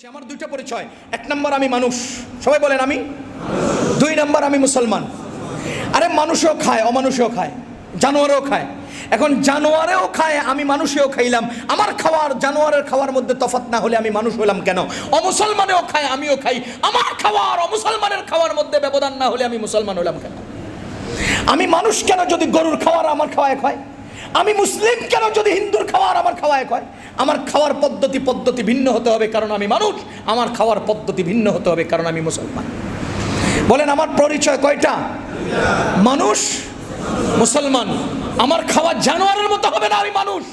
আমার দুইটা পরিচয়। এক নম্বর আমি মানুষ, সবাই বলেন আমি। দুই নম্বর আমি মুসলমান। আরে মানুষও খায়, অমানুষও খায়, জানোয়ারও খায়। এখন জানোয়ারেও খায়, আমি মানুষেও খাইলাম। আমার খাওয়ার জানোয়ারের খাওয়ার মধ্যে তফাৎ না হলে আমি মানুষ হলাম কেন? অমুসলমানেও খায়, আমিও খাই। আমার খাওয়ার অমুসলমানের খাওয়ার মধ্যে ব্যবধান না হলে আমি মুসলমান হলাম কেন? আমি মানুষ কেন যদি গরুর খাওয়ার আমার খাওয়ায় খায়? আমি মুসলিম কেন যদি হিন্দুর খাওয়ার আমার খাওয়ায় খায়? আমার খাওয়ার পদ্ধতি ভিন্ন হতে হবে কারণ আমি মানুষ। আমার খাওয়ার পদ্ধতি ভিন্ন হতে হবে কারণ আমি মুসলমান। বলেন আমার পরিচয় কয়টা? মানুষ, মুসলমান। আমার খাওয়া জানোয়ারের মতো হবে না, আমি মানুষ।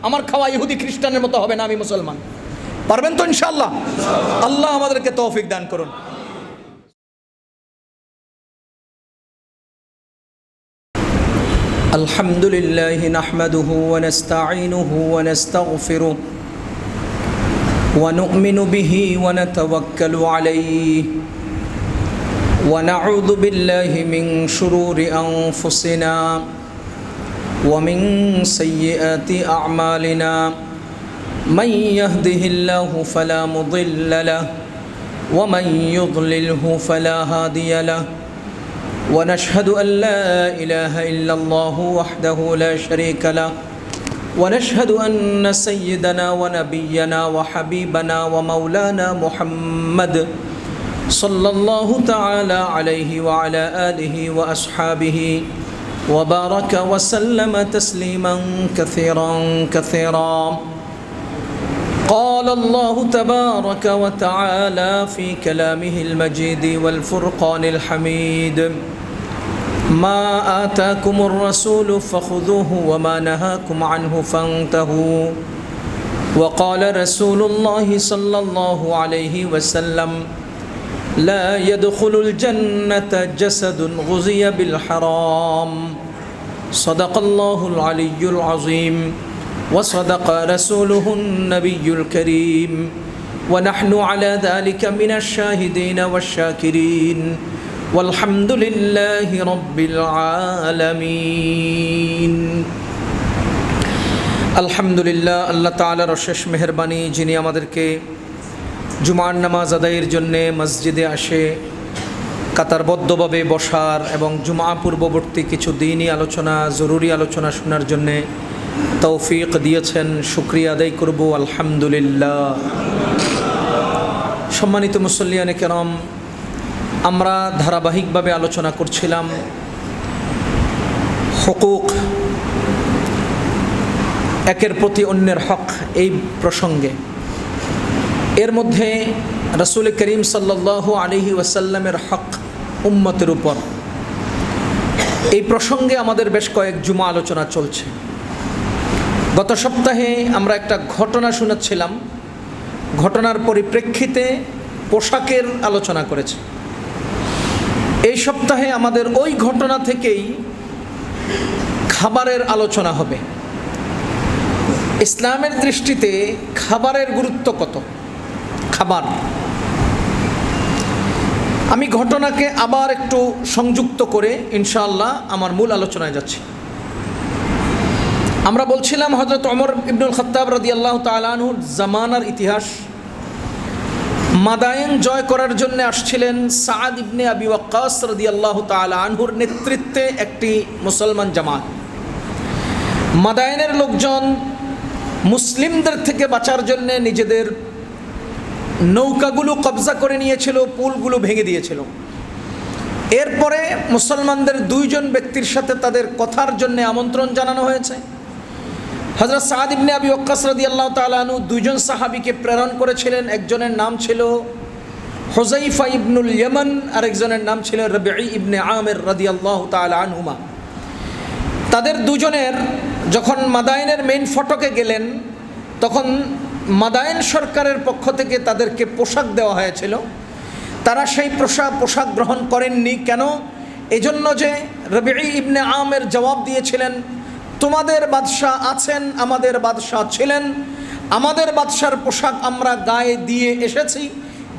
আমার খাওয়া ইহুদি খ্রিস্টানের মতো হবে না, আমি মুসলমান। পারবেন তো ইনশাআল্লাহ? আল্লাহ আমাদেরকে তৌফিক দান করুন। আলহামদুলিল্লাহি নাহমাদুহু ওয়া নাস্তাঈনুহু ওয়া নাস্তাগফিরুহ ওয়া নু'মিনু বিহি ওয়া নাতাওয়াক্কালু আলাইহি ওয়া নাউযু বিল্লাহি মিন শুরুরি আনফুসিনা ওয়া মিন সাইয়্যাতি আ'মালিনা মান ইয়াহদিহিল্লাহু ফালা মুদিল্লা লাহু ওয়া মান ইউদ্লিলহু ফালা হাদিয়া লাহু ونشهد أن لا إله إلا الله وحده لا شريك له ونشهد أن سيدنا ونبينا وحبيبنا ومولانا محمد صلى الله تعالى عليه وعلى آله وأصحابه وبارك وسلم تسليما كثيرا كثيرا. قال الله تبارك وتعالى في كلامه المجيد والفرقان الحميد: ما آتاكم الرسول فخذوه وما نهاكم عنه فانتهوا. وقال رسول الله صلى الله عليه وسلم: لا يدخل الجنة جسد غزي بالحرام. صدق الله العلي العظيم وصدق رسوله النبي الكريم ونحن على ذلك من الشاهدين والشاكرين والحمد لله رب العالمين. আলহামদুলিল্লাহ, আল্লাহ তাআলার অশেষ মেহেরবানি, যিনি আমাদেরকে জুমার নামাজ আদায়ের জন্যে মসজিদে আসে কাতারবদ্ধভাবে বসার এবং জুমা পূর্ববর্তী কিছু দিনই আলোচনা, জরুরি আলোচনা শোনার জন্যে তৌফিক দিয়েছেন। শুকরিয়া আদায় করব আলহামদুলিল্লাহ। সম্মানিত মুসল্লিয়ানে কেরাম, আমরা ধারাবাহিকভাবে আলোচনা করছিলাম হুকুক, একের প্রতি অন্যের হক, এই প্রসঙ্গে। এর মধ্যে রাসূল করিম সাল্লাল্লাহু আলাইহি ওয়াসাল্লামের হক উম্মতের উপর, এই প্রসঙ্গে আমাদের বেশ কয়েক জুমা আলোচনা চলছে। গত সপ্তাহে আমরা একটা ঘটনা শোনাচ্ছিলাম, ঘটনার পরিপ্রেক্ষিতে পোশাকের আলোচনা করেছি। এই সপ্তাহে আমাদের ওই ঘটনা থেকেই খাবারের আলোচনা হবে। ইসলামের দৃষ্টিতে খাবারের গুরুত্ব কত? খাবার, আমি ঘটনাকে আবার একটু সংযুক্ত করে ইনশাআল্লাহ আমার মূল আলোচনায় যাচ্ছি। আমরা বলছিলাম হযরত ওমর ইবনুল খাত্তাব রাদিয়াল্লাহু তাআলা আনহুর জামানার ইতিহাস। মাদায়েন জয় করার জন্য আসছিলেন সাদ ইবনে আবি ওয়াক্কাস রাদিয়াল্লাহু তাআলা আনহুর নেতৃত্বে একটি মুসলমান জামাত। মাদায়েনের লোকজন মুসলিমদের থেকে বাঁচার জন্য নিজেদের নৌকাগুলো কবজা করে নিয়েছিল, পুলগুলো ভেঙে দিয়েছিল। এরপরে মুসলমানদের দুইজন ব্যক্তির সাথে তাদের কথার জন্য আমন্ত্রণ জানানো হয়েছে। হযরত সাদ ইবনে আবি ওয়াক্কাস রাদিয়াল্লাহু তাআলা আনহু দুইজন সাহাবীকে প্রেরণ করেছিলেন। একজনের নাম ছিল হুযাইফা ইবনুল ইয়ামান, আর একজনের নাম ছিল রবিঈ ইবনে আমির রাদিয়াল্লাহু তাআলা আনহুমা। তাদের দুজনের যখন মাদায়েনের মেইন ফটকে গেলেন, তখন মাদায়েন সরকারের পক্ষ থেকে তাদেরকে পোশাক দেওয়া হয়েছিল। তারা সেই পোশাক গ্রহণ করেননি। কেন? এজন্য যে রবিঈ ইবনে আমির জবাব দিয়েছিলেন, তোমাদের বাদশাহ আছেন, আমাদের বাদশাহ ছিলেন, আমাদের বাদশার পোশাক আমরা গায়ে দিয়ে এসেছি।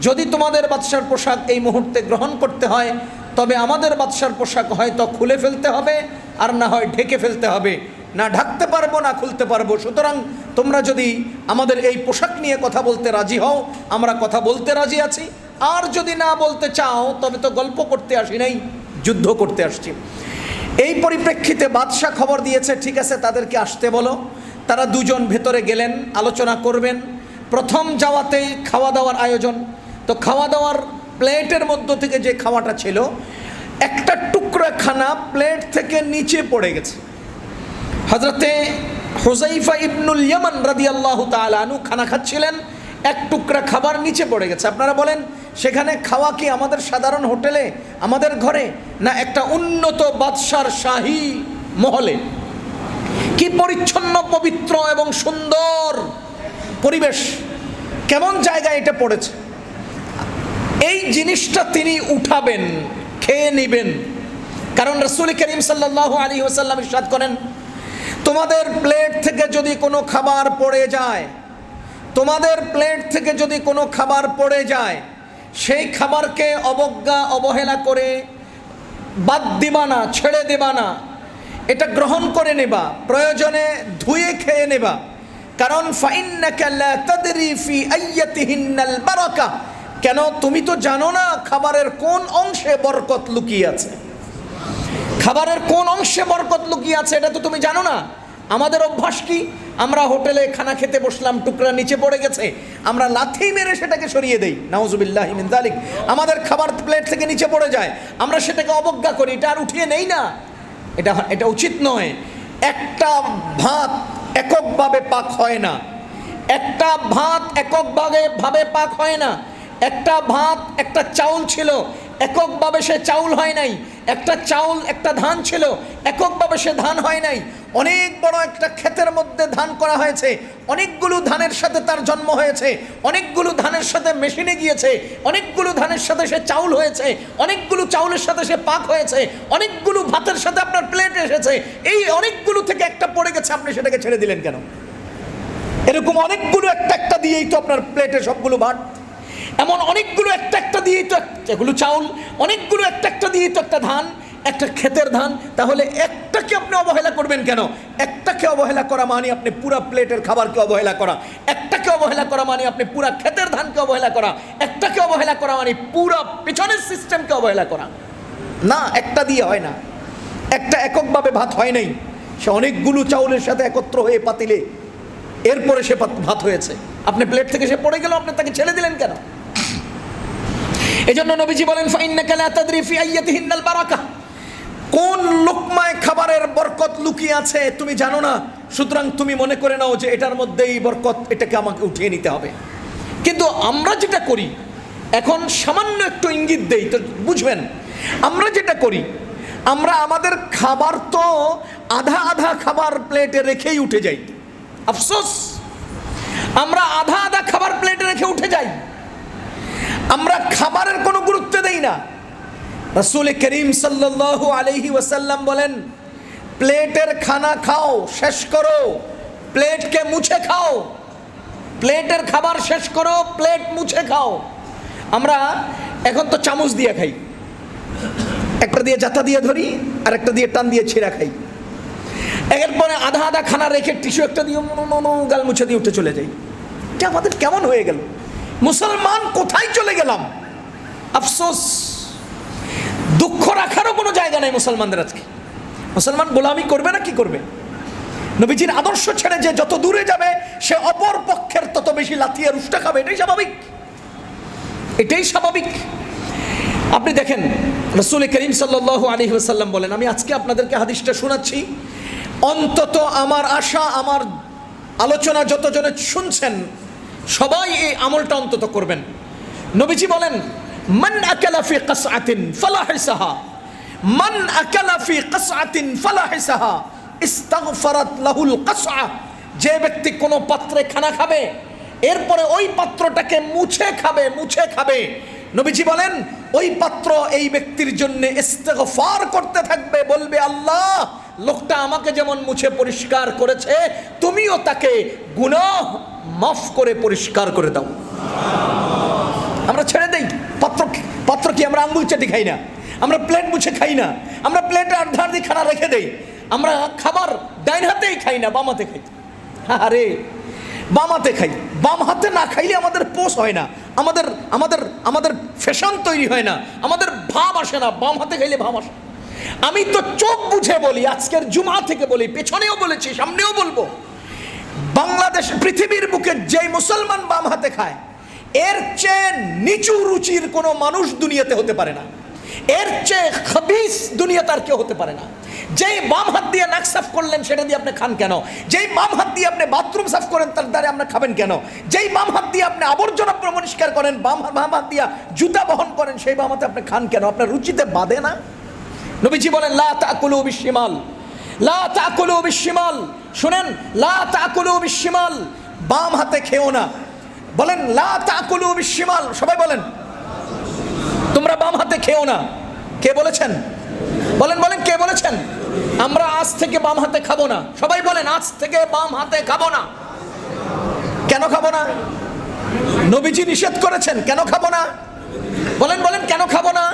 যদি তোমাদের বাদশার পোশাক এই মুহূর্তে গ্রহণ করতে হয়, তবে আমাদের বাদশার পোশাক হয়তো খুলে ফেলতে হবে, আর না হয় ঢেকে ফেলতে হবে। না ঢাকতে পারবো না খুলতে পারবো। সুতরাং তোমরা যদি আমাদের এই পোশাক নিয়ে কথা বলতে রাজি হও, আমরা কথা বলতে রাজি আছি। আর যদি না বলতে চাও তবে তো গল্প করতে আসি নাই, যুদ্ধ করতে আসছি। এই পরিপ্রেক্ষিতে বাদশাহ খবর দিয়েছে, ঠিক আছে তাদেরকে আসতে বলো। তারা দুজন ভেতরে গেলেন, আলোচনা করবেন। প্রথম যাওয়াতেই খাওয়া দাওয়ার আয়োজন। তো খাওয়া দাওয়ার প্লেটের মধ্য থেকে যে খাওয়াটা ছিল, একটা টুকরা খানা প্লেট থেকে নিচে পড়ে গেছে। হযরতে হুযাইফা ইবনুল ইয়ামান রাদিয়াল্লাহু তাআলা আনহু খানা খাচ্ছিলেন, এক টুকরা খাবার নিচে পড়ে গেছে। আপনারা বলেন সেখানে খাওয়া কি আমাদের সাধারণ হোটেলে, আমাদের ঘরে, না একটা উন্নত বাদশার শাহী মহলে? কি পরিচ্ছন্ন, পবিত্র এবং সুন্দর পরিবেশ, কেমন জায়গায় এটা পড়েছে। এই জিনিসটা তিনি উঠাবেন, খেয়ে নেবেন। কারণ রাসূল করিম সাল্লাল্লাহু আলাইহি ওয়াসাল্লাম ইরশাদ করেন, তোমাদের প্লেট থেকে যদি কোনো খাবার পড়ে যায়, তোমাদের প্লেট থেকে যদি কোনো খাবার পড়ে যায়, সেই খাবারকে অবজ্ঞা অবহেলা করে বাদ দিবা না, ছেড়ে দেবা না, এটা গ্রহণ করে নেবা, প্রয়োজনে ধুয়ে খেয়ে নেবা। কারণ ফাইন্নাকা লা তাদরি ফি আইয়াতিহিন্নাল বারাকা, কেন তুমি তো জানো না খাবারের কোন অংশে বরকত লুকিয়ে আছে। খাবারের কোন অংশে বরকত লুকিয়ে আছে এটা তো তুমি জানো না। আমাদের অভ্যাস কি, আমরা হোটেলে খানা খেতে বসলাম, টুকরা নিচে পড়ে গেছে, আমরা লাথি মেরে সেটাকে সরিয়ে দেই, নাউজুবিল্লাহি মিন যালিক। আমাদের খাবার প্লেট থেকে নিচে পড়ে যায়, আমরা সেটাকে অবজ্ঞা করি, এটা আর উঠিয়ে নেই না। এটা উচিত নয়। একটা ভাত এককভাবে পাক হয় না, একটা ভাত এককভাবে পাক হয় না। একটা ভাত, একটা চাউল ছিল, এককভাবে সে চাউল হয় নাই। একটা চাউল, একটা ধান ছিল, এককভাবে সে ধান হয় নাই। অনেক বড় একটা ক্ষেতের মধ্যে ধান করা হয়েছে, অনেকগুলো ধানের সাথে তার জন্ম হয়েছে, অনেকগুলো ধানের সাথে মেশিনে গিয়েছে, অনেকগুলো ধানের সাথে সে চাউল হয়েছে, অনেকগুলো চাউলের সাথে সে পাক হয়েছে, অনেকগুলো ভাতের সাথে আপনার প্লেটে এসেছে। এই অনেকগুলো থেকে একটা পড়ে গেছে, আপনি সেটাকে ছেড়ে দিলেন কেন? এরকম অনেকগুলো একটা দিয়েই তো আপনার প্লেটে সবগুলো ভাত, এমন অনেকগুলো একটা দিয়েই তো এগুলো চাউল, অনেকগুলো একটা দিয়েই তো একটা ধান, একটা ক্ষেতের ধান। তাহলে একটাকে আপনি অবহেলা করবেন কেন? একটাকে অবহেলা করা মানে আপনি পুরা প্লেটের খাবারকে অবহেলা করা, একটাকে অবহেলা করা মানে আপনি পুরা ক্ষেতের ধানকে অবহেলা করা, একটাকে অবহেলা করা মানে পুরা পেছনের সিস্টেমকে অবহেলা করা। না, একটা দিয়ে হয় না, একটা এককভাবে ভাত হয় নাই, সে অনেকগুলো চাউলের সাথে একত্র হয়ে পাতিলে এরপরে সে ভাত হয়েছে। আপনি প্লেট থেকে সে পড়ে গেল, আপনি তাকে ছেড়ে দিলেন কেন? এজন্য নবীজি বলেন, ফাইন্নাকা লা তাদরি ফি আইয়াতিহিন্নাল বারাকা, কোন লোকমায় খাবারের বরকত লুকিয়ে আছে তুমি জানো না। সুতরাং তুমি মনে করে নাও যে এটার মধ্যেই বরকত, এটাকে আমাকে উঠিয়ে নিতে হবে। কিন্তু আমরা যেটা করি, এখন সামান্য একটু ইঙ্গিত দেই তো বুঝবেন। আমরা যেটা করি, আমরা আমাদের খাবার তো আধা আধা খাবার প্লেটে রেখেই উঠে যাই। আফসোস, আমরা আধা আধা খাবার প্লেটে রেখে উঠে যাই, আমরা খাবারের কোনো গুরুত্ব দেই না। রাসূল করিম সাল্লাল্লাহু আলাইহি ওয়াসাল্লাম বলেন, প্লেটের খানা খাও, শেষ করো, প্লেটকে মুছে খাও। প্লেটের খাবার শেষ করো, প্লেট মুছে খাও। আমরা এখন তো চামচ দিয়ে খাই, একটা দিয়ে জাতা দিয়ে ধরি আর একটা দিয়ে টান দিয়ে ছিঁড়া খাই। এরপরে আধা আধা খানা রেখে টিস্যু একটা দিয়ে গাল মুছে দিয়ে উঠে চলে যাই। এটা আমাদের কেমন হয়ে গেল? মুসলমান কোথায় চলে গেলাম? আফসোস, দুঃখ রাখারও কোনো জায়গা নেই মুসলমানদের আজকে। মুসলমান গোলামি করবে না কি করবে? নবীজির আদর্শ ছেড়ে যে যত দূরে যাবে, সে অপর পক্ষের তত বেশি লাথিয়ে রুষ্টা খাবে। এটাই স্বাভাবিক, এটাই স্বাভাবিক। আপনি দেখেন, রাসূল করিম সাল্লাল্লাহু আলাইহি ওয়াসাল্লাম বলেন, আমি আজকে আপনাদেরকে হাদিসটা শোনাচ্ছি, অন্তত আমার আশা, আমার আলোচনা যতজনে শুনছেন সবাই এই আমলটা অন্তত করবেন। নবীজি বলেন, মান আকালা ফি কাসআতিন ফালা হিসাহা, মান আকালা ফি কাসআতিন ফালা হিসাহা ইস্তাগফারাত লাহুল কাসআ, যে ব্যক্তি কোনো পাত্রে খানা খাবে, এরপরে ওই পাত্রটাকে মুছে খাবে, নবীজি বলেন ওই পাত্র এই ব্যক্তির জন্য ইস্তিগফার করতে থাকবে, বলবে, আল্লাহ, লোকটা আমাকে যেমন মুছে পরিষ্কার করেছে, তুমিও তাকে গুনাহ মাফ করে পরিষ্কার করে দাও। আমরা ছেড়ে দেই পাত্র কি আমরা আঙ্গুল চাটি খাই না, আমরা প্লেট মুছে খাই না, আমরা প্লেটে আধার দিয়ে খানা রেখে দেই। আমরা খাবার ডাইন হাতেই খাই না, বাম হাতে খাই। আরে বাম হাতে খাই, বাম হাতে না খাইলে আমাদের পোষ হয় না, আমাদের আমাদের আমাদের ফ্যাশন তৈরি হয় না, আমাদের ভাব আসে না। বাম হাতে খাইলে ভাব আসে। আমি তো চোখ বুঝে বলি, আজকের জুমা থেকে বলি, পেছনেও বলেছি, সামনেও বলবো, বাংলাদেশ পৃথিবীর বুকে যেই মুসলমান বাম হাতে খায়, এর চেয়ে নিচু রুচির কোনো মানুষ দুনিয়াতে হতে পারে না, এর চেয়ে খবিস দুনিয়াতে আর কেউ হতে পারে না। যেই বাম হাত দিয়ে নাক সাফ করলেন সেটা দিয়ে আপনি খান কেন? যেই বাম হাত দিয়ে আপনি বাথরুম সাফ করেন তার দ্বারা আপনি খাবেন কেন? যেই বাম হাত দিয়ে আপনি আবর্জনা পরিষ্কার করেন, বাম হাত দিয়ে জুতা বহন করেন, সেই বাম হাতে আপনি খান কেন? আপনার রুচিতে বাধে না? নবীজি বলেন লা তাকুলু বিশিমাল, লা তাকুলু বিশিমাল। শুনেন, লা তাকুলু বিশিমাল, বাম হাতে খেও না। বলেন লা তাকুলু বিশিমাল, সবাই বলেন তোমরা বাম হাতে খেও না। কে বলেছেন? বলেন বলেন, কে বলেছেন? আমরা আজ থেকে বাম হাতে খাবো না। সবাই বলেন আজ থেকে বাম হাতে খাবো না। কেন খাবো না? নবীজি নিষেধ করেছেন, কেন খাবো না? বলেন বলেন, কেন খাবো না?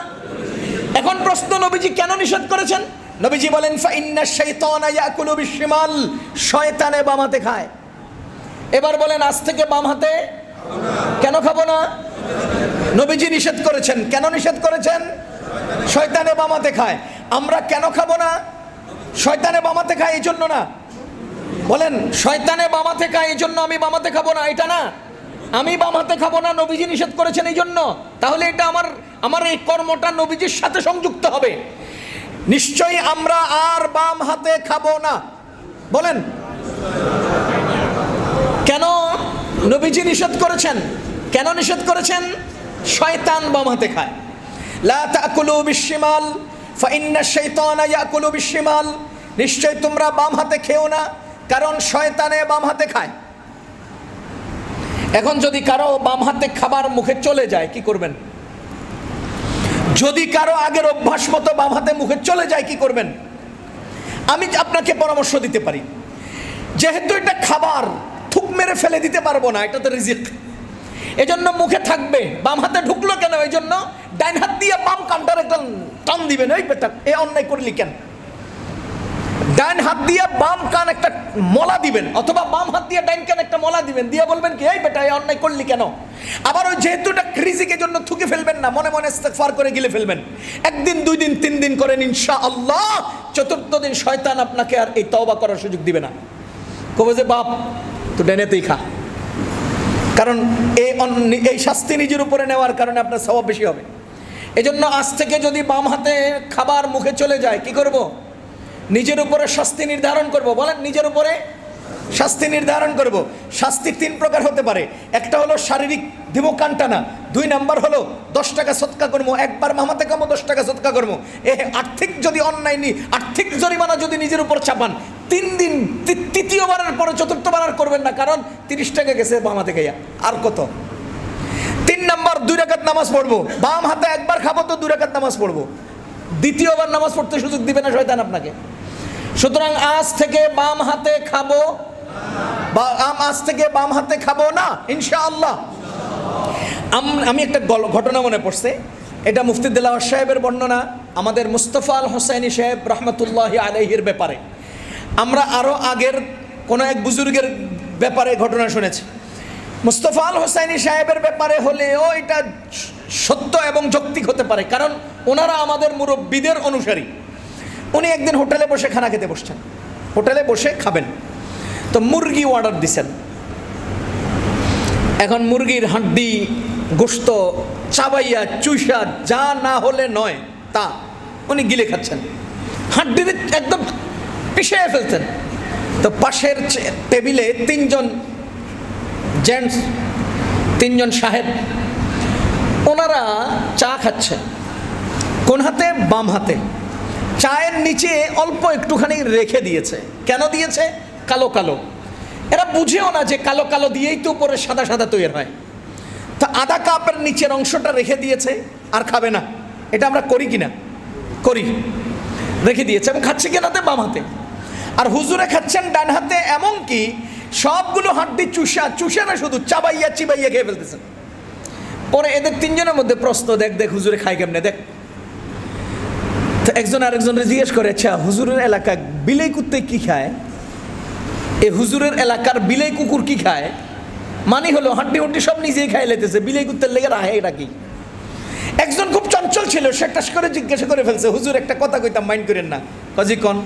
এখন প্রশ্ন, নবীজি কেন নিষেধ করেছেন? নবীজি বলেন ফাইন্না শাইতানা ইয়াকুলু বিশিমাল, শয়তানে বাম হাতে খায়। এবার বলেন আজ থেকে বাম হাতে কেন খাবো না? নবীজি নিষেধ করেছেন। কেন নিষেধ করেছেন? শয়তানে বাম হাতে খায়। আমরা কেন খাবো না? শয়তানে বাম হাতে খায় এই জন্য না। বলেন শয়তানে বাম হাতে খায় এই জন্য আমি বাম হাতে খাবো না, এটা না। আমি বাম হাতে খাবো না, নবীজি নিষেধ করেছেন এই জন্য। তাহলে এটা আমার এই কর্মটা নবীজির সাথে সংযুক্ত হবে। নিশ্চয়ই আমরা আর বাম হাতে খাবো না। বলেন কেন নবীজি নিষেধ করেছেন? কেন নিষেধ করেছেন? শয়তান বাম হাতে খায়। লা তাকুলু বিশিমাল ফাইন্না শাইতানা ইয়াকুলু বিশিমাল, নিশ্চয় তোমরা বাম হাতে খেও না, কারণ শয়তানে বাম হাতে খায়। এখন যদি কারো বাম হাতে খাবার মুখে চলে যায় কি করবেন? যদি কারো আগের অভ্যাস মতো বাম হাতে মুখে চলে যায় কি করবেন? আমি আপনাকে পরামর্শ দিতে পারি, যেহেতু এটা খাবার, থুক মেরে ফেলে দিতে পারবো না, এটা তো রিজিক, এজন্য মুখে থাকবে। বাম হাতে ঢুকলো কেন? এই জন্য ডাইন হাত দিয়ে বাম কানটার একটা টান দিবেন। এই বেটা এ অন্যায় করলি কেন? ডাইন হাত দিয়ে বাম কান একটা মলা দিবেন, অথবা বাম হাত দিয়ে ডাইন কান একটা মলা দিবেন, দিয়ে বলবেন কি এই বেটা এ অন্যায় করলি কেন? আবার ওই যেহেতু এটা রিজিকের জন্য থুকে ফেলবেন না, মনে মনে ইস্তেগফার করে গিলে ফেলবেন। একদিন, দুই দিন, তিন দিন করেন, ইনশাআল্লাহ চতুর্থ দিন শয়তান আপনাকে আর এই তওবা করার সুযোগ দিবে না। কবে যে বাপ তো ডাইনেতেই খা, কারণ এই শাস্তি নিজের উপরে নেওয়ার কারণে আপনার সওয়াব বেশি হবে। এজন্য আজ থেকে যদি বাম হাতে খাবার মুখে চলে যায় কি করব? নিজের উপরে শাস্তি নির্ধারণ করব। বলেন নিজের উপরে শাস্তি নির্ধারণ করব। শাস্তি তিন প্রকার হতে পারে। একটা হলো শারীরিক, দিব কান টানা। 2 নাম্বার হলো 10 টাকা সদকা করবো, একবার বাম হাতে খাবো, 10 টাকা সদকা করবো। আর্থিক যদি অন্যায় আর্থিক জরিমানা যদি নিজের উপর চাপান, 3 দিন, তৃতীয়বারের পরে চতুর্থবার আর করবেন না, কারণ 30 টাকা গেছে বাম হাতে খাইয়া, আর কত? 3 নাম্বার 2 রাকাত নামাজ পড়বো। বাম হাতে একবার খাবো তো 2 রাকাত নামাজ পড়বো, দ্বিতীয়বার নামাজ পড়তে সুযোগ দিবে না শয়তান আপনাকে। সুতরাং আজ থেকে বাম হাতে খাবো, আজ থেকে বাম হাতে খাবো না ইনশাআল্লাহ। আমি একটা ঘটনা মনে পড়ছে, এটা মুফতি দেলাওয়ার সাহেবের বর্ণনা, আমাদের মুস্তফা আল হোসাইনি সাহেব রহমতুল্লাহি আলাইহির ব্যাপারে। আমরা আরও আগের কোনো এক বুজুর্গের ব্যাপারে ঘটনা শুনেছি। মুস্তফা আল হোসাইনি সাহেবের ব্যাপারে হলেও এটা সত্য এবং যৌক্তিক হতে পারে, কারণ ওনারা আমাদের মুরব্বীদের অনুসারী। উনি একদিন হোটেলে বসে খানা খেতে বসছেন, হোটেলে বসে খাবেন, তো মুরগি অর্ডার দিছেন। এখন মুরগির হাড্ডি, গোশত চাবাইয়া চুইসা যা না হলে নয় তা উনি গিলে খাচ্ছেন, হাড্ডি একদম পিষে ফেলছেন। তো পাশের টেবিলে 3 জন জেন্টস, 3 জন সাহেব, ওনারা চা খাচ্ছেন। কোন হাতে? বাম হাতে। চায়ের নিচে অল্প একটুখানি রেখে দিয়েছে। কেন দিয়েছে? কালো কালো। এরা বুঝেও না যে কালো কালো দিয়েই তো উপরে সাদা সাদা তৈরি হয়। তা আধা কাপের নিচের অংশটা রেখে দিয়েছে, আর খাবে না। এটা আমরা করি কিনা? করি। রেখে দিয়েছে এবং খাচ্ছে কেনাতে বাম হাতে, আর হুজুরে খাচ্ছেন ডান হাতে। এমনকি সবগুলো হাড্ডি চুষা না, শুধু চাবাইয়া চিবাইয়া খেয়ে ফেলতেছেন। পরে এদের 3 জনের মধ্যে প্রশ্ন, দেখ হুজুরে খায় কেমনে, দেখ। তো একজন আরেকজনকে জিজ্ঞেস করে, আচ্ছা হুজুরের এলাকা বিলাই কুত্তে কি খায়? এই হুজুরের এলাকার বিলাই কুকুর কি খায়? মানে হলো হাড্ডি হুড্ডি সব নিজেই খাই লেতেছে, বিলাই কুত্তের লেগে রাহে এটা কি? একজন খুব চঞ্চল ছিল, সে টাস করে জিজ্ঞাসা করে ফেলছে, হুজুর একটা কথা কইতাম, মাইন্ড করেন না। কাজী কন?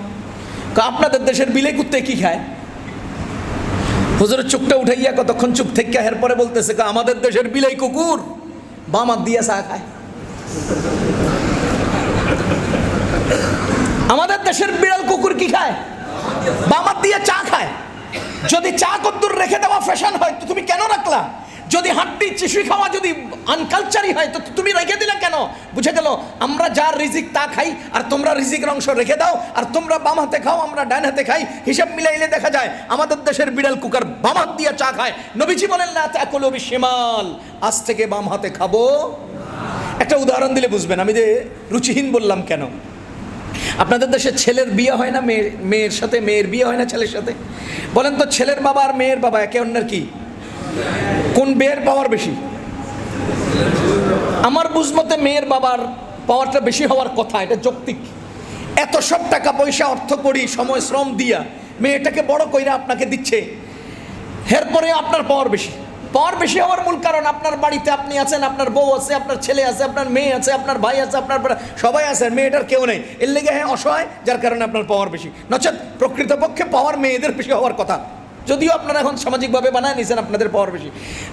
আপনাদের দেশের বিলাই কুত্তে কি খায়? হুজুরের চোখটা উঠাইয়া কতক্ষণ চুপ থেকে এরপরে বলতেছে, আমাদের দেশের বিলাই কুকুর বাম হাত দিয়ে চা খায়। আমাদের দেশের বিড়াল কুকুর কি খায়? বাম হাত দিয়ে চা খায়। যদি চা কদ্দুর রেখে দেওয়া ফ্যাশন হয় তো তুমি কেন রাখলা? যদি হাড্ডি চিশুই খাওয়া যদি আনকালচারই হয় তো তুমি রেখে দিলে কেন? বুঝে গেল, আমরা যার রিজিক তা খাই, আর তোমরা রিজিকের অংশ রেখে দাও, আর তোমরা বাম হাতে খাও, আমরা ডান হাতে খাই। হিসাব মিলাইলে দেখা যায় আমাদের দেশের বিড়াল কুকুর বাম হাত দিয়ে চা খায়। নবীজি বলেন, লা তাকুলু বিশিমাল, আজ থেকে বাম হাতে খাবো। একটা উদাহরণ দিলে বুঝবেন আমি যে রুচিহীন বললাম কেন। আপনাদের দেশে ছেলের বিয়ে হয় না মেয়ের সাথে, মেয়ের বিয়ে হয় না ছেলের সাথে? বলেন তো, ছেলের বাবা আর মেয়ের বাবা একে অন্যের কি? কোন বিয়ের পাওয়ার বেশি? আমার বুঝমতে মেয়ের বাবার পাওয়ারটা বেশি হওয়ার কথা, এটা যৌক্তিক। এত সব টাকা পয়সা অর্থ করি সময় শ্রম দিয়া মেয়েটাকে বড় কইরা আপনাকে দিচ্ছে, এরপরে আপনার পাওয়ার বেশি। পাওয়ার বেশি হওয়ার মূল কারণ, আপনার বাড়িতে আপনি আছেন, আপনার বউ আছে, আপনার ছেলে আছে, আপনার মেয়ে আছে, আপনার ভাই আছে, আপনার সবাই আছে, মেয়েটার কেউ নেই। এর লেগে হ্যাঁ অসহায়, যার কারণে আপনার পাওয়ার বেশি। নচেত প্রকৃতপক্ষে পাওয়ার মেয়েদের বেশি হওয়ার কথা, যদিও আপনারা এখন সামাজিকভাবে বানায় নিয়েছেন আপনাদের পাওয়ার বেশি।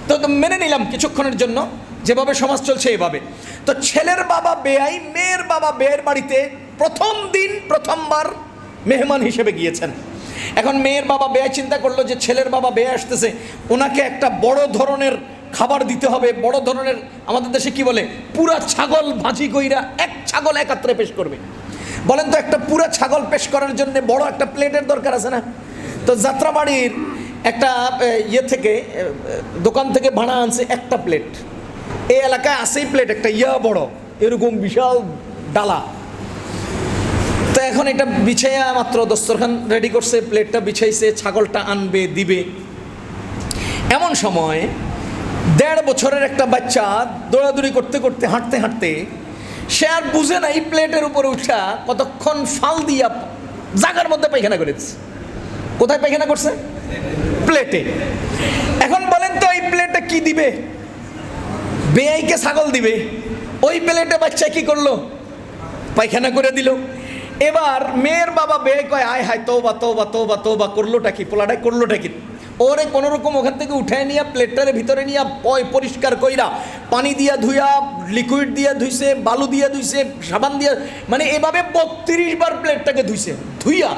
তো মেনে নিলাম কিছুক্ষণের জন্য, যেভাবে সমাজ চলছে এইভাবে। তো ছেলের বাবা বেয়াই, মেয়ের বাবা বেয়ের বাড়িতে প্রথম দিন প্রথমবার মেহমান হিসেবে গিয়েছেন। এখন মেয়ের বাবা বেয়াই চিন্তা করলো যে ছেলের বাবা বেয়ে আসতেছে, ওনাকে একটা বড় ধরনের খাবার দিতে হবে, বড় ধরনের, আমাদের দেশে কি বলে, পুরা ছাগল ভাজি কইরা এক ছাগল একাত্রে পেশ করবে। বলেন তো, একটা পুরা ছাগল পেশ করার জন্য বড় একটা প্লেটের দরকার আছে না? তো যাত্রাবাড়ির একটা থেকে দোকান থেকে ভাড়া আনছে একটা প্লেট। এই এলাকায় আসেই প্লেট একটা বড় এরকম বিশাল ডালা। তো এখন এটা বিছাইয়া মাত্র দস্তরখান রেডি করছে, প্লেটটা বিছাইছে, ছাগলটা আনবে দিবে। এমন সময় 1.5 বছরের একটা বাচ্চা দৌড়াদৌড়ি করতে করতে হাঁটতে হাঁটতে সে আর বুঝে না এই প্লেটের উপরে উঠা কতক্ষণ ফাল দিয়া জায়গার মধ্যে পায়খানা করেছে। কোথায় পায়খানা করছে? প্লেটে। এখন বলেন তো, এই প্লেটে কি দিবে? বেয়াইকে ছাগল দিবে। ওই প্লেটে বাচ্চা কি করলো? পায়খানা করে দিল। এবার মেয়ের বাবা বেয়ে কয়, আয় হায় তওবা তওবা তওবা তওবা, করলোটা কি? পোলাটাই করলোটা কি? ওরে কোনো রকম ওখান থেকে উঠায় নিয়ে প্লেটটারে ভিতরে নিয়ে পরিষ্কার কইরা পানি দিয়া ধুইয়া, লিকুইড দিয়া ধুইছে, বালু দিয়া ধুইছে, সাবান দিয়া, মানে এভাবে 32 বার প্লেটটাকে ধুইছে। ধুইয়া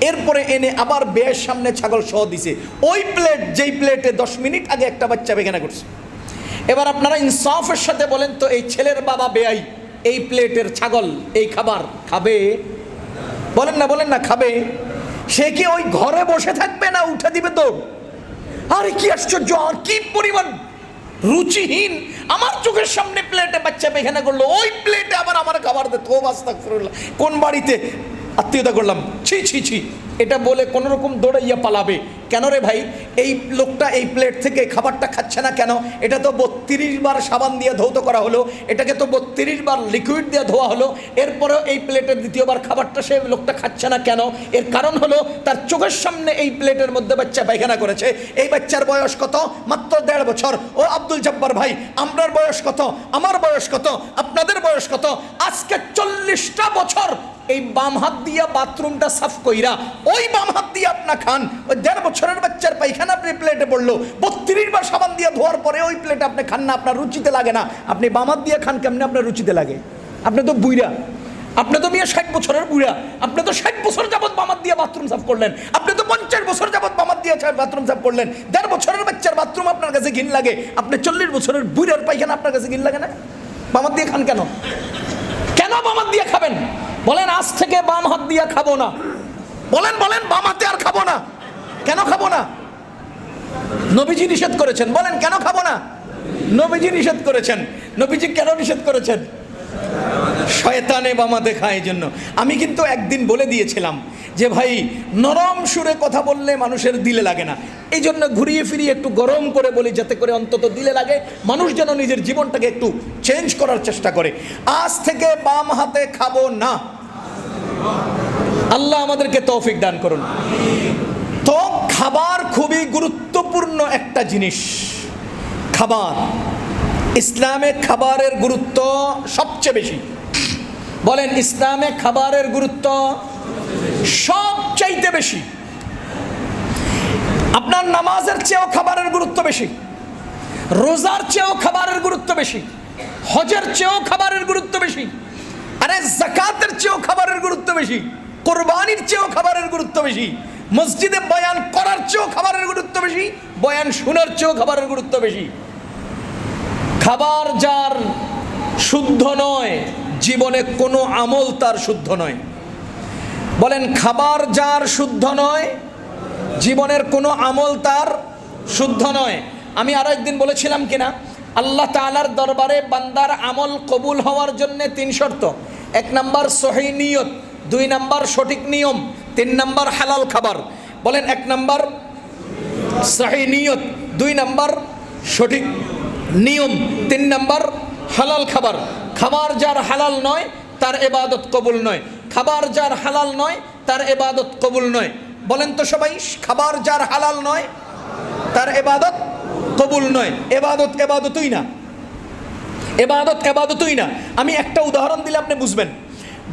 এরপরে এনে আবার বেয়ের সামনে ছাগল সহ দিছে। ওই প্লেট, যেই প্লেটে 10 মিনিট আগে একটা বাচ্চা পায়খানা করছে। এবার আপনারা ইনসাফের সাথে বলেন তো, এই ছেলের বাবা বেয়াই এই প্লেটের ছাগল, এই খাবার খাবে? বলেন না, বলেন না, খাবে? সে কি ওই ঘরে বসে থাকবে না উঠে দিবে তো? আরে কি আশ্চর্য, আর কি পরিমাণ রুচিহীন! আমার চোখের সামনে প্লেটে বাচ্চা পায়খানা করলো, ওই প্লেটে আবার আমার খাবার দে। তো আস্তাগফিরুল্লাহ, কোন বাড়িতে আত্মীয়তা করলাম, ছি ছি ছি, এটা বলে কোনো রকম দৌড়াইয়া পালাবে। কেন রে ভাই, এই লোকটা এই প্লেট থেকে খাবারটা খাচ্ছে না কেন? এটা তো 32 বার সাবান দিয়ে ধৌত করা হলো, এটাকে তো 32 বার লিকুইড দিয়ে ধোয়া হলো, এরপরেও এই প্লেটের দ্বিতীয়বার খাবারটা সে লোকটা খাচ্ছে না কেন? এর কারণ হলো তার চোখের সামনে এই প্লেটের মধ্যে বাচ্চা পায়খানা করেছে। এই বাচ্চার বয়স কত? মাত্র 1.5 বছর। ও আব্দুল জব্বার ভাই, আমরার বয়স কত? আমার বয়স কত? আপনাদের বয়স কত? আজকে 40টা বছর এই বাম হাত দিয়া বাথরুমটা সাফ কইরা ওই বাম হাত দিয়ে আপনা খান। ওই 1.5 বছরের বাচ্চার পায়খানা আপনি প্লেটে পড়লো, 32 বার সাবান দিয়ে ধোয়ার পরে ওই প্লেটে আপনি খান না, আপনার রুচিতে লাগে না। আপনি বাম হাত দিয়ে খান কেমনে আপনার রুচিতে লাগে? আপনি তো বুইরা, আপনি তো 60 বছরের বুইরা, আপনি তো 60 বছর যাবত বাম হাত দিয়ে বাথরুম সাফ করলেন, আপনি তো 50 বছর যাবত বাম হাত দিয়ে বাথরুম সাফ করলেন। 1.5 বছরের বাচ্চার বাথরুম আপনার কাছে ঘিন লাগে, আপনি 40 বছরের বুইরার পায়খানা আপনার কাছে ঘিন লাগে না? বাম হাত দিয়ে খান কেন? কেন বাম হাত দিয়ে খাবেন? বলেন, আজ থেকে বাম হাত দিয়ে খাবো না। বলেন বলেন, বাম হাতে আর খাবো না। কেন খাবো না? নবীজি নিষেধ করেছেন। বলেন, কেন খাবো না? নবীজি নিষেধ করেছেন। নবীজি কেন নিষেধ করেছেন? শয়তানে বাম হাতে খায়, এই জন্য। আমি কিন্তু একদিন বলে দিয়েছিলাম যে ভাই, নরম সুরে কথা বললে মানুষের দিলে লাগে না, এই জন্য ঘুরিয়ে ফিরিয়ে একটু গরম করে বলি, যাতে করে অন্তত দিলে লাগে, মানুষ যেন নিজের জীবনটাকে একটু চেঞ্জ করার চেষ্টা করে। আজ থেকে বাম হাতে খাবো না। আল্লাহ আমাদেরকে তৌফিক দান করুন। তো খাবার খুবই গুরুত্বপূর্ণ একটা জিনিস। খাবার, ইসলামে খাবারের গুরুত্ব সবচেয়ে বেশি। বলেন, ইসলামে খাবারের গুরুত্ব সবচাইতে বেশি। আপনার নামাজের চেয়েও খাবারের গুরুত্ব বেশি, রোজার চেয়েও খাবারের গুরুত্ব বেশি, হজের চেয়েও খাবারের গুরুত্ব বেশি, আরে যাকাতের চেয়েও খাবারের গুরুত্ব বেশি, কোরবানির চেয়েও খাবারের গুরুত্ব বেশি, মসজিদে বয়ান করার চেয়েও খাবারের গুরুত্ব বেশি, বয়ান শোনার চেয়েও খাবারের গুরুত্ব বেশি। খাবার যার শুদ্ধ নয়, জীবনে কোনো আমল তার শুদ্ধ নয়। বলেন, খাবার যার শুদ্ধ নয়, জীবনের কোনো আমল তার শুদ্ধ নয়। আমি আরো একদিন বলেছিলাম কিনা, আল্লাহ তাআলার দরবারে বান্দার আমল কবুল হওয়ার জন্য 3 শর্ত। 1 নাম্বার সহিহ নিয়ত, 2 নাম্বার সঠিক নিয়ম, 3 নাম্বার হালাল খাবার। বলেন, 1 নাম্বার সহিহ নিয়ত, 2 নাম্বার সঠিক নিয়ম, 3 নাম্বার হালাল খাবার। খাবার যার হালাল নয় তার ইবাদত কবুল নয়, খাবার যার হালাল নয় তার ইবাদত কবুল নয়। বলেন তো সবাই, খাবার যার হালাল নয় তার ইবাদত কবুল নয়। ইবাদত ইবাদতই না, ইবাদত ইবাদতই না। আমি একটা উদাহরণ দিলে আপনি বুঝবেন।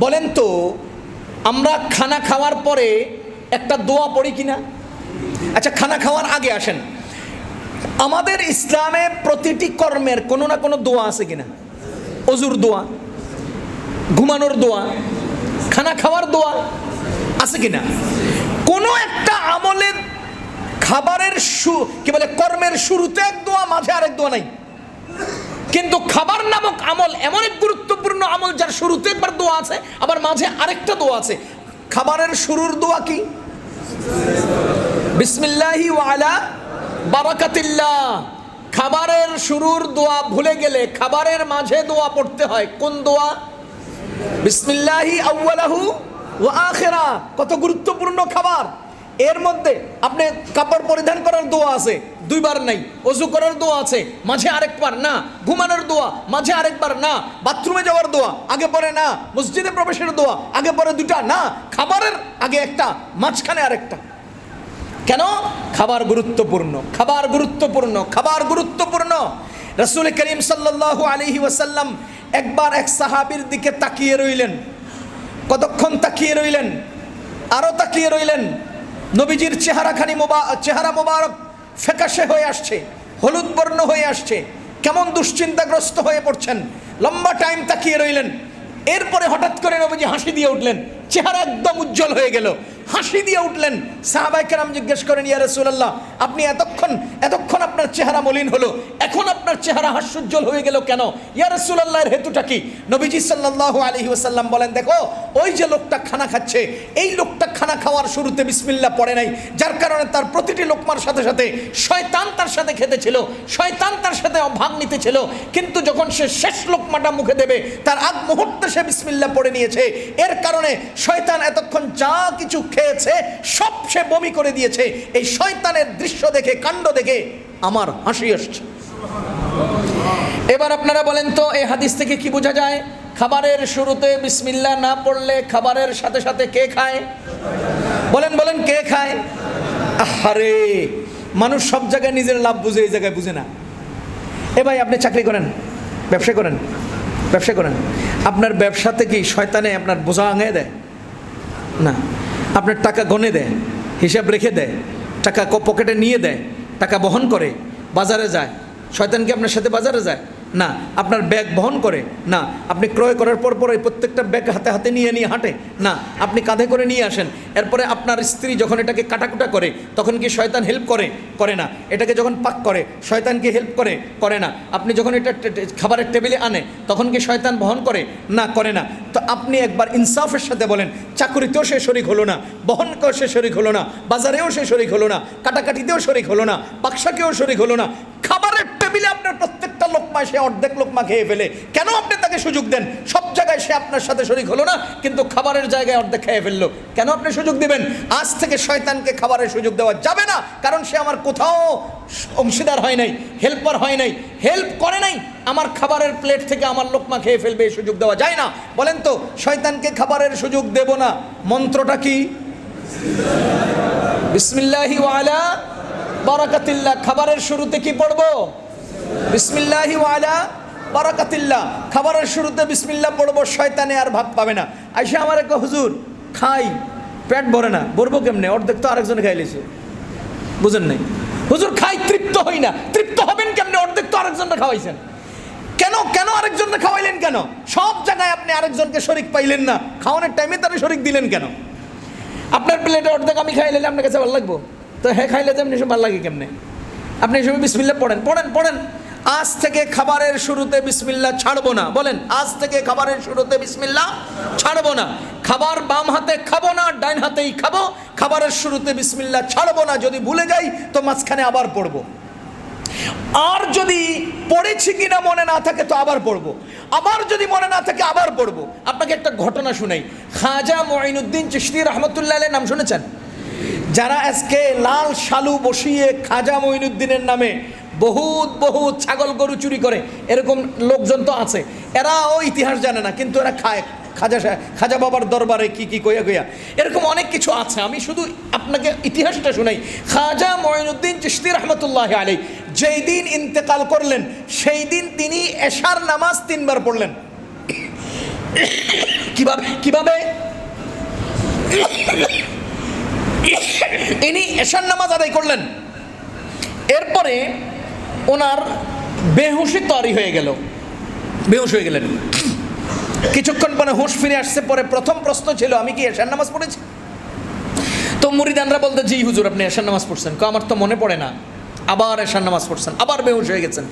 বলেন তো, আমরা খানা খাওয়ার পরে একটা দোয়া পড়ি কিনা? আচ্ছা, খানা খাওয়ার আগে আসেন, আমাদের ইসলামে প্রতিটি কর্মের কোনো না কোনো দোয়া আছে কিনা? অজুর দোয়া, ঘুমানোর দোয়া, খানা খাওয়ার দোয়া আছে কিনা? কোনো একটা আমলের খাবারের কি বলে কর্মের শুরুতে এক দোয়া, মাঝে আরেক দোয়া নাই। কিন্তু খাবার নামক আমল এমন এক গুরুত্বপূর্ণ আমল যার শুরুতে একবার দোয়া আছে, আবার মাঝে আরেকটা দোয়া আছে। খাবারের শুরুর দোয়া কি? বিসমিল্লাহি ওয়া আলা বারাকাতিল্লাহ। খাবারের শুরুর দোয়া ভুলে গেলে খাবারের মাঝে দোয়া পড়তে হয়। কোন দোয়া? বিসমিল্লাহি আউয়ালাহু ওয়া আখিরা। কত গুরুত্বপূর্ণ খাবার। এর মধ্যে আপনি কাপড় পরিধান করার দোয়া আছে, 2 বার নাই। ওযু করার দোয়া আছে, মাঝে আরেকবার না। ঘুমানোর দোয়া, মাঝে আরেকবার না। বাথরুমে যাওয়ার দোয়া, আগে পরে না। মসজিদে প্রবেশের দোয়া, আগে পরে 2টা না। খাবারের আগে একটা, মাঝখানে আরেকটা। কেন? খাবার গুরুত্বপূর্ণ, খাবার গুরুত্বপূর্ণ, খাবার গুরুত্বপূর্ণ। রাসূল করিম সাল্লাল্লাহু আলাইহি ওয়াসাল্লাম একবার এক সাহাবীর দিকে তাকিয়ে রইলেন। কতক্ষণ তাকিয়ে রইলেন? আরো তাকিয়ে রইলেন। নবীজির চেহারা মোবারক ফ্যাকাশে হয়ে আসছে, হলুদ বর্ণ হয়ে আসছে, কেমন দুশ্চিন্তাগ্রস্ত হয়ে পড়ছেন। লম্বা টাইম তাকিয়ে রইলেন। এরপরে হঠাৎ করে নবীজি হাসি দিয়ে উঠলেন, চেহারা একদম উজ্জ্বল হয়ে গেল, হাসি দিয়ে উঠলেন। সাহাবায়ে কেরাম জিজ্ঞেস করেন, ইয়া রাসূলুল্লাহ, আপনি এতক্ষণ আপনার চেহারা মলিন হলো, এখন আপনার চেহারা হাস্যোজ্জ্বল হয়ে গেল কেন? ইয়া রাসূলুল্লাহ, এর হেতুটা কি? নবীজি সাল্লাল্লাহু আলাইহি ওয়াসাল্লাম বলেন, দেখো, ওই যে লোকটা খানা খাচ্ছে, এই লোকটা খানা খাওয়ার শুরুতে বিসমিল্লাহ পড়ে নাই, যার কারণে তার প্রতিটি লোকমার সাথে সাথে শয়তান তার সাথে খেতে ছিল, শয়তান তার সাথে ভাগ নিতে ছিল। কিন্তু যখন সে শেষ লোকমাটা মুখে দেবে, তার আগ মুহূর্তে সে বিসমিল্লাহ পড়ে নিয়েছে। এর কারণে শয়তান এতক্ষণ যা কিছু খেয়েছে সব সে বমি করে দিয়েছে। এই শয়তানের দৃশ্য দেখে, কাণ্ড দেখে আমার হাসি আসছে। এবার আপনারা বলেন তো, এই হাদিস থেকে কি বোঝা যায়? খাবারের শুরুতে বিসমিল্লাহ না পড়লে খাবারের সাথে সাথে কে খায়? বলেন কে খায়? আহারে, মানুষ সব জায়গায় নিজের লাভ বুঝে, এই জায়গায় বুঝে না। এ ভাই, আপনি চাকরি করেন, ব্যবসা করেন, আপনার ব্যবসাতে কি শয়তানে আপনার বোঝা আঙে দেয়? না। আপনার টাকা গনে দেয়, হিসাব রেখে দেয়, টাকা পকেটে নিয়ে দেয়, টাকা বহন করে, বাজারে যায়। শয়তান কি আপনার সাথে বাজারে যায়? না। আপনার ব্যাগ বহন করে? না। আপনি ক্রয় করার পর এই প্রত্যেকটা ব্যাগ হাতে হাতে নিয়ে হাঁটে? না। আপনি কাঁধে করে নিয়ে আসেন। এরপরে আপনার স্ত্রী যখন এটাকে কাটাকুটা করে, তখন কি শয়তান হেল্প করে? করে না। এটাকে যখন পাক করে, শয়তান কি হেল্প করে? করে না। আপনি যখন এটা খাবারের টেবিলে আনে, তখন কি শয়তান বহন করে? না, করে না। তো আপনি একবার ইনসাফের সাথে বলেন, চাকুরিতেও সে শরিক হলো না, বহন করে সে শরিক হলো না, বাজারেও সে শরিক হলো না, কাটাকাটিতেও শরিক হলো না, বাক্সাকেও শরিক হলো না। খাবারের টেবিলে আপনার প্রত্যেকটা লোকমা সে অর্ধেক লোকমা খেয়ে ফেলে। কেন আপনি তাকে সুযোগ দেন? সব জায়গায় সে আপনার সাথে শরীক হলো না, কিন্তু খাবারের জায়গায় অর্ধেক খেয়ে ফেললো। কেন আপনি সুযোগ দিবেন? আজ থেকে শয়তানকে খাবারের সুযোগ দেওয়া যাবে না, কারণ সে আমার কোথাও অংশীদার হয় নাই, হেল্পার হয় নাই, হেল্প করে নাই। আমার খাবারের প্লেট থেকে আমার লোকমা খেয়ে ফেলবে, এই সুযোগ দেওয়া যায় না। বলেন তো, শয়তানকে খাবারের সুযোগ দেব না, মন্ত্রটা কি? বিসমিল্লাহি ওয়া আলা বারাকাতিল্লাহ। খাবারের শুরুতে কি পড়বো? বিসমিল্লাহি ওয়া আলা বারাকাতিল্লাহ। খাবারের শুরুতে বিসমিল্লাহ পড়বো, শয়তানে আর ভাত পাবে না। আইসা আমার একটা, হুজুর খাই, পেট ভরে না, ভরবো কেমনে? অর্ধেক তো আরেকজনে খাই লিছে, বুঝেন নাই? হুজুর খাই, তৃপ্ত হই না। তৃপ্ত হবেন কেমনে? অর্ধেক তো আরেকজনকে খাওয়াইছেন। কেন কেন আরেকজনকে খাওয়াইলেন কেন? সব জায়গায় আপনি আরেকজনকে শরীক পাইলেন না, খাওয়ানোর টাইমে তারা শরীক দিলেন কেন? আপনার প্লেটে অর্ধেক আমি খাইলে আপনার কাছে ভালো লাগবো? তো হ্যাঁ, খাইলে তো এমনি সব ভালো লাগে কেমনে? আপনি এই সময় বিসমিল্লাহ পড়েন পড়েন পড়েন। আজ থেকে খাবারের শুরুতে বিসমিল্লাহ ছাড়বো না। বলেন, আজ থেকে খাবারের শুরুতে বিসমিল্লাহ ছাড়বো না। খাবার বাম হাতে খাবো না, ডাইন হাতেই খাবো। খাবারের শুরুতে বিসমিল্লাহ ছাড়বো না। যদি ভুলে যাই তো মাঝখানে আবার পড়বো, আর যদি পড়েছি কিনা মনে না থাকে তো আবার পড়বো, আবার যদি মনে না থাকে আবার পড়বো। আপনাকে একটা ঘটনা শুনাই। খাজা মঈনুদ্দিন চিশতি রহমতুল্লাহ আলাইহি নাম শুনেছেন? যারা আজকে লাল শালু বসিয়ে খাজা মঈনুদ্দিনের নামে বহুত বহুত ছাগল গরু চুরি করে, এরকম লোকজন তো আছে। এরাও ইতিহাস জানে না, কিন্তু এরা খায় খাজা বাবার দরবারে কি কি কইয়া কইয়া, এরকম অনেক কিছু আছে। আমি শুধু আপনাকে ইতিহাসটা শুনাই। খাজা মঈনুদ্দিন চিশতি রহমতুল্লাহ আলাইহি যেই দিন ইন্তেকাল করলেন, সেই দিন তিনি এশার নামাজ 3 বার পড়লেন। কিভাবে কিভাবে? ইনি এশার নামাজ আদায় করলেন, এরপরে ওনার বেহুশি তৈরি হয়ে গেল, বেহুশ হয়ে গেলেন। কিছুক্ষণ পরে হুঁশ ফিরে আসছে। পরে প্রথম প্রশ্ন ছিল, আমি কি এশার নামাজ পড়েছি? তো মুরিদানরা বলতে, জি হুজুর আপনি এশার নামাজ পড়ছেন। আমার তো মনে পড়ে না। আবার এশার নামাজ পড়ছেন, আবার বেহুশ হয়ে গেছেন।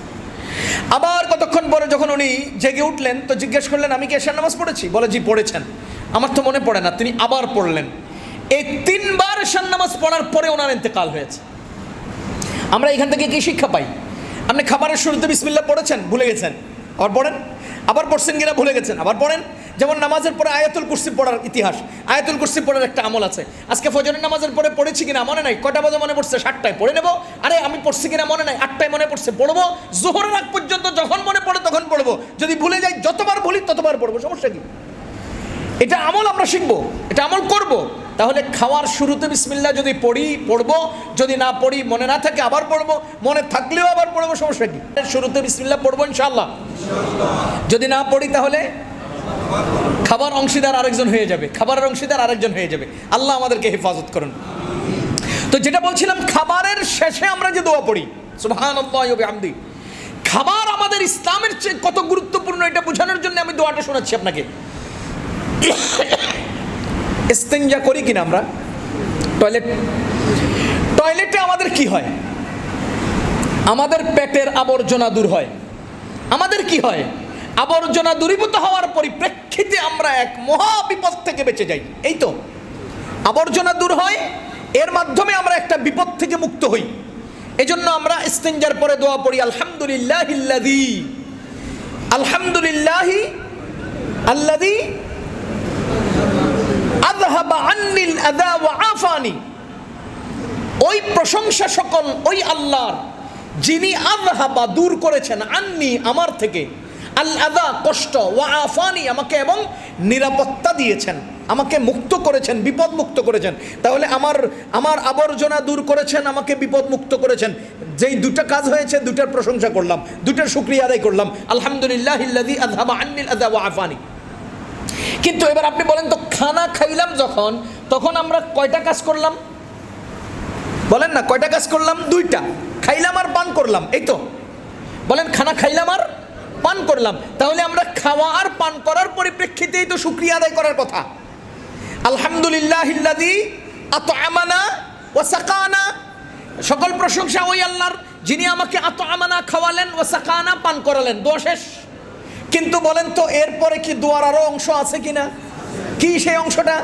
আবার কতক্ষণ পরে যখন উনি জেগে উঠলেন তো জিজ্ঞেস করলেন, আমি কি এশার নামাজ পড়েছি? বলে, জি পড়েছেন। আমার তো মনে পড়ে না। তিনি আবার পড়লেন। এই 3 বার এশার নামাজ পড়ার পরে ওনার ইন্তেকাল হয়েছে। আমরা এখান থেকে কি শিক্ষা পাই? আপনি খাবারের শুরুতে বিসমিল্লাহ পড়েছেন, ভুলে গেছেন, আবার পড়েন। আবার পড়ছেন কিনা ভুলে গেছেন, আবার পড়েন। যেমন নামাজের পরে আয়াতুল কুরসি পড়ার ইতিহাস। আয়াতুল কুরসি পড়ার একটা আমল আছে। আজকে ফজরের নামাজের পরে পড়েছি কিনা মনে নাই, কটা বাজে মনে পড়ছে? 7টায় পড়ে নেব। আরে আমি পড়ছি কিনা মনে নাই, 8টায় মনে পড়ছে, পড়বো। জোহরের আগ পর্যন্ত যখন মনে পড়ে তখন পড়বো। যদি ভুলে যাই, যতবার ভুলি ততবার পড়বো, সমস্যা কি? এটা আমল আমরা শিখবো, এটা আমল করব। তাহলে খাওয়ার শুরুতে বিসমিল্লাহ যদি পড়ি পড়বো, যদি না পড়ি মনে না থাকে আবার পড়বো, মনে থাকলেও আবার পড়বো, সমস্যা কি? শুরুতে বিসমিল্লাহ পড়বো ইনশাআল্লাহ। যদি না পড়ি তাহলে খাবার অংশীদার আরেকজন হয়ে যাবে, খাবারের অংশীদার আরেকজন হয়ে যাবে। আল্লাহ আমাদেরকে হেফাজত করুন। তো যেটা বলছিলাম, খাবারের শেষে আমরা যে দোয়া পড়ি, সুবহানাল্লাহি ওয়া বিহামদিহি, খাবার আমাদের ইসলামের চেয়ে কত গুরুত্বপূর্ণ এটা বোঝানোর জন্য আমি দোয়াটা শোনাচ্ছি আপনাকে। ইস্তেঞ্জা করি কিনা আমরা? টয়লেটে আমাদের কি হয়? আমাদের পেটের আবর্জনা দূর হয়। আমাদের কি হয়? আবর্জনা দূরীভূত হওয়ার পরিপ্রেক্ষিতে আমরা এক মহা বিপদ থেকে বেঁচে যাই। এই তো আবর্জনা দূর হয়, এর মাধ্যমে আমরা একটা বিপদ থেকে মুক্ত হই। এজন্য আমরা ইস্তেঞ্জার পরে দোয়া পড়ি, আলহামদুলিল্লাহিল্লাযী আল্লাযী আযহাবা আন্নিল আযা ওয়া আফানি। ওই প্রশংসা সকল ওই আল্লাহর, যিনি আযহাবা দূর করেছেন, আন্নি আমার থেকে, আল আযা কষ্ট, ওয়া আফানি আমাকে এবং নিরাপত্তা দিয়েছেন, আমাকে মুক্ত করেছেন, বিপদ মুক্ত করেছেন। তাহলে আমার আবর্জনা দূর করেছেন, আমাকে বিপদ মুক্ত করেছেন। যেই দুটা কাজ হয়েছে, দুটার প্রশংসা করলাম, দুটার শুকরিয়া আদায় করলাম, আলহামদুলিল্লাহিল্লাযী আযহাবা আন্নিল আযা ওয়া আফানি। কিন্তু এবার আপনি বলেন তো, খানা খাইলাম যখন, তখন আমরা কয়টা কাজ করলাম? বলেন না, কয়টা কাজ করলাম? 2টা। খাইলাম আর পান করলাম, এই তো। বলেন, খানা খাইলাম আর পান করলাম। তাহলে আমরা খাওয়া আর পান করার পরিপ্রেক্ষিতেই তো শুকরিয়া আদায় করার কথা। আলহামদুলিল্লাহিল্লাযী আত'আমানা ওয়া সাকানা। সকল প্রশংসা ওই আল্লাহর, যিনি আমাকে আত'আমানা খাওয়ালেন, ওয়া সাকানা পান করালেন। দোয়া শেষ। কিন্তু বলেন তো, এরপরে কি দোয়ার আরো অংশ আছে কিনা? কি সেই অংশটা?